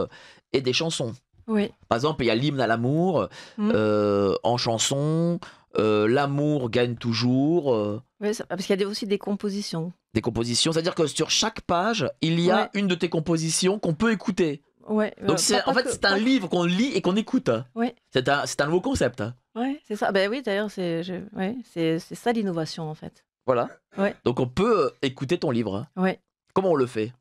et des chansons. Oui. Par exemple, il y a l'hymne à l'amour en chanson. L'amour gagne toujours. Oui, parce qu'il y a aussi des compositions. Des compositions, c'est-à-dire que sur chaque page, il y a une de tes compositions qu'on peut écouter. Ouais, donc c'est un livre qu'on lit et qu'on écoute. Ouais. C'est un nouveau concept. Oui, c'est ça. Ben oui, d'ailleurs, c'est ça l'innovation en fait. Voilà. Ouais. Donc on peut écouter ton livre. Ouais. Comment on le fait?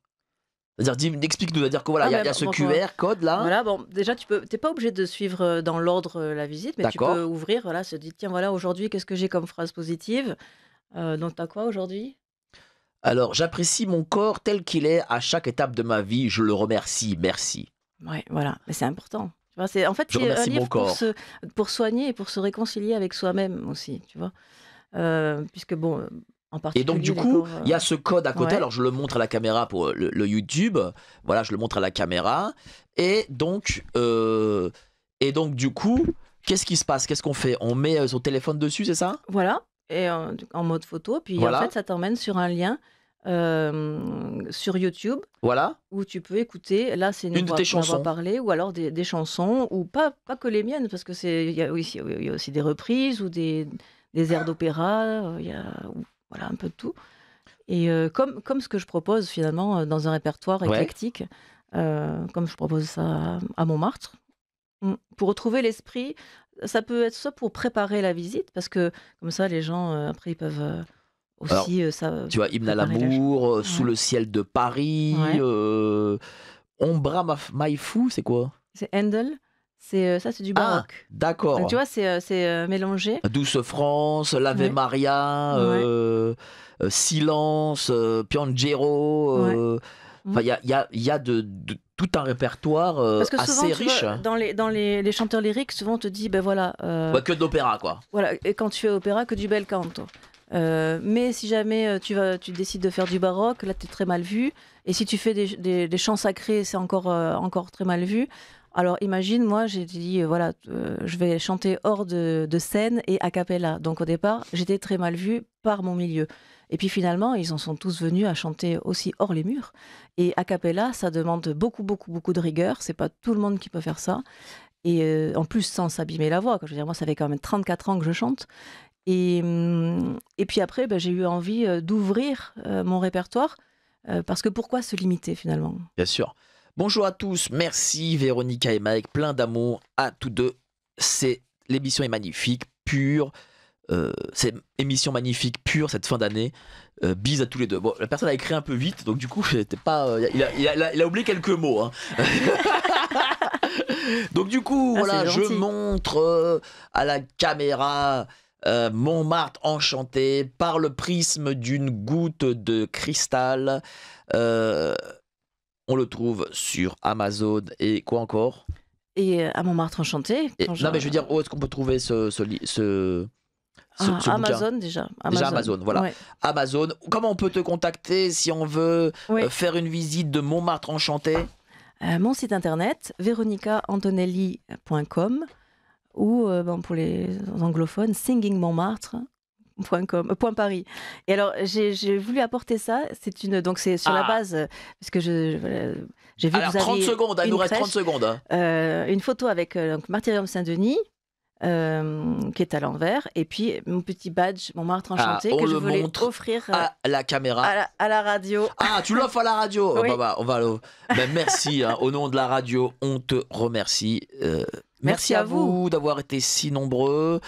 C'est-à-dire, explique-nous, c'est-à-dire que voilà, il y a ce QR code là. Voilà, bon, déjà t'es pas obligé de suivre dans l'ordre la visite, mais tu peux ouvrir, voilà, se dire tiens voilà aujourd'hui qu'est-ce que j'ai comme phrase positive. Donc t'as quoi aujourd'hui? Alors j'apprécie mon corps tel qu'il est à chaque étape de ma vie, je le remercie, merci. Ouais, voilà, mais c'est important. Tu vois, c'est un livre pour soigner et pour se réconcilier avec soi-même aussi, tu vois, puisque bon. Et donc du coup, il y a ce code à côté, alors je le montre à la caméra pour le YouTube, voilà, je le montre à la caméra, et donc du coup, qu'est-ce qui se passe? Qu'est-ce qu'on fait? On met son téléphone dessus, c'est ça? Voilà, et en mode photo, puis voilà. En fait ça t'emmène sur un lien sur YouTube, voilà, où tu peux écouter, là c'est une de tes chansons, parler, ou alors des chansons, ou pas que les miennes, parce que il y a aussi des reprises, ou des airs d'opéra, voilà, un peu de tout. Et comme ce que je propose finalement dans un répertoire éclectique, comme je propose ça à Montmartre, pour retrouver l'esprit, ça peut être soit pour préparer la visite, parce que comme ça les gens après ils peuvent aussi tu vois, Hymne à préparer l'amour, Sous le ciel de Paris, Ombra Maïfou, c'est quoi? C'est Handel, ça c'est du baroque. D'accord. Donc tu vois, c'est mélangé. Douce France, l'Ave Maria, Silence, Piangero. Enfin, il y a de tout un répertoire Parce que souvent, assez riche. Vois, dans les chanteurs lyriques, souvent on te dit, ben voilà. Que d'opéra, quoi. Voilà, et quand tu fais opéra, que du bel canto. Mais si jamais tu décides de faire du baroque, là tu es très mal vu. Et si tu fais des chants sacrés, c'est encore très mal vu. Alors imagine, moi j'ai dit, je vais chanter hors de scène et a cappella. Donc au départ, j'étais très mal vue par mon milieu. Et puis finalement, ils en sont tous venus à chanter aussi hors les murs. Et a cappella, ça demande beaucoup de rigueur. C'est pas tout le monde qui peut faire ça. Et en plus, sans s'abîmer la voix. Je veux dire, moi, ça fait quand même 34 ans que je chante. Et puis après, j'ai eu envie d'ouvrir mon répertoire. Parce que pourquoi se limiter finalement? Bien sûr. Bonjour à tous, merci Véronica et Mike, plein d'amour à tous deux. L'émission est magnifique, pure. C'est émission magnifique, pure cette fin d'année. Bise à tous les deux. Bon, la personne a écrit un peu vite, donc du coup, c'était pas. Il a oublié quelques mots. Hein. Donc du coup, voilà, je montre à la caméra Montmartre enchanté par le prisme d'une goutte de cristal. On le trouve sur Amazon et quoi encore? Et à Montmartre enchanté. Non, mais je veux dire, où est-ce qu'on peut trouver ce Amazon déjà. Déjà Amazon, voilà. Ouais. Amazon. Comment on peut te contacter si on veut faire une visite de Montmartre enchanté? Mon site internet, veronicaantonelli.com ou pour les anglophones, singingmontmartre.com.paris. Et alors j'ai voulu apporter ça. Donc c'est sur la base parce que j'ai vu. Alors, que vous 30 aviez secondes, il nous reste 30 secondes. Hein. Une photo avec Martyrium Saint-Denis. Qui est à l'envers, et puis mon petit badge Montmartre enchanté que je voulais offrir à la caméra, à la radio. Tu l'offres à la radio? Oui. On va merci, hein, au nom de la radio, on te remercie. Merci à vous d'avoir été si nombreux.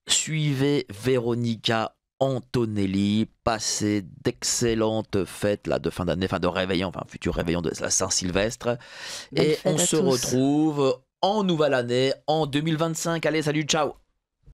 Suivez Véronica Antonelli, passez d'excellentes fêtes là, de fin d'année, de réveillon, futur réveillon de la Saint-Sylvestre. Et on se retrouve en nouvelle année, en 2025. Allez, salut, ciao.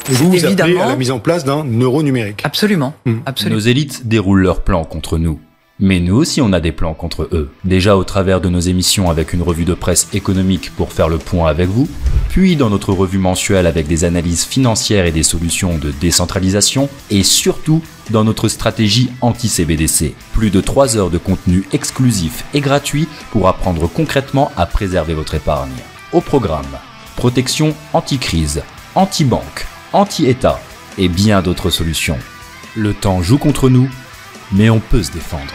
Vous appelez à la mise en place d'un euro numérique. Absolument. Nos élites déroulent leurs plans contre nous. Mais nous aussi, on a des plans contre eux. Déjà au travers de nos émissions avec une revue de presse économique pour faire le point avec vous, puis dans notre revue mensuelle avec des analyses financières et des solutions de décentralisation, et surtout dans notre stratégie anti-CBDC. Plus de 3 heures de contenu exclusif et gratuit pour apprendre concrètement à préserver votre épargne. Au programme, protection anti-crise, anti-banque, anti-État et bien d'autres solutions. Le temps joue contre nous, mais on peut se défendre.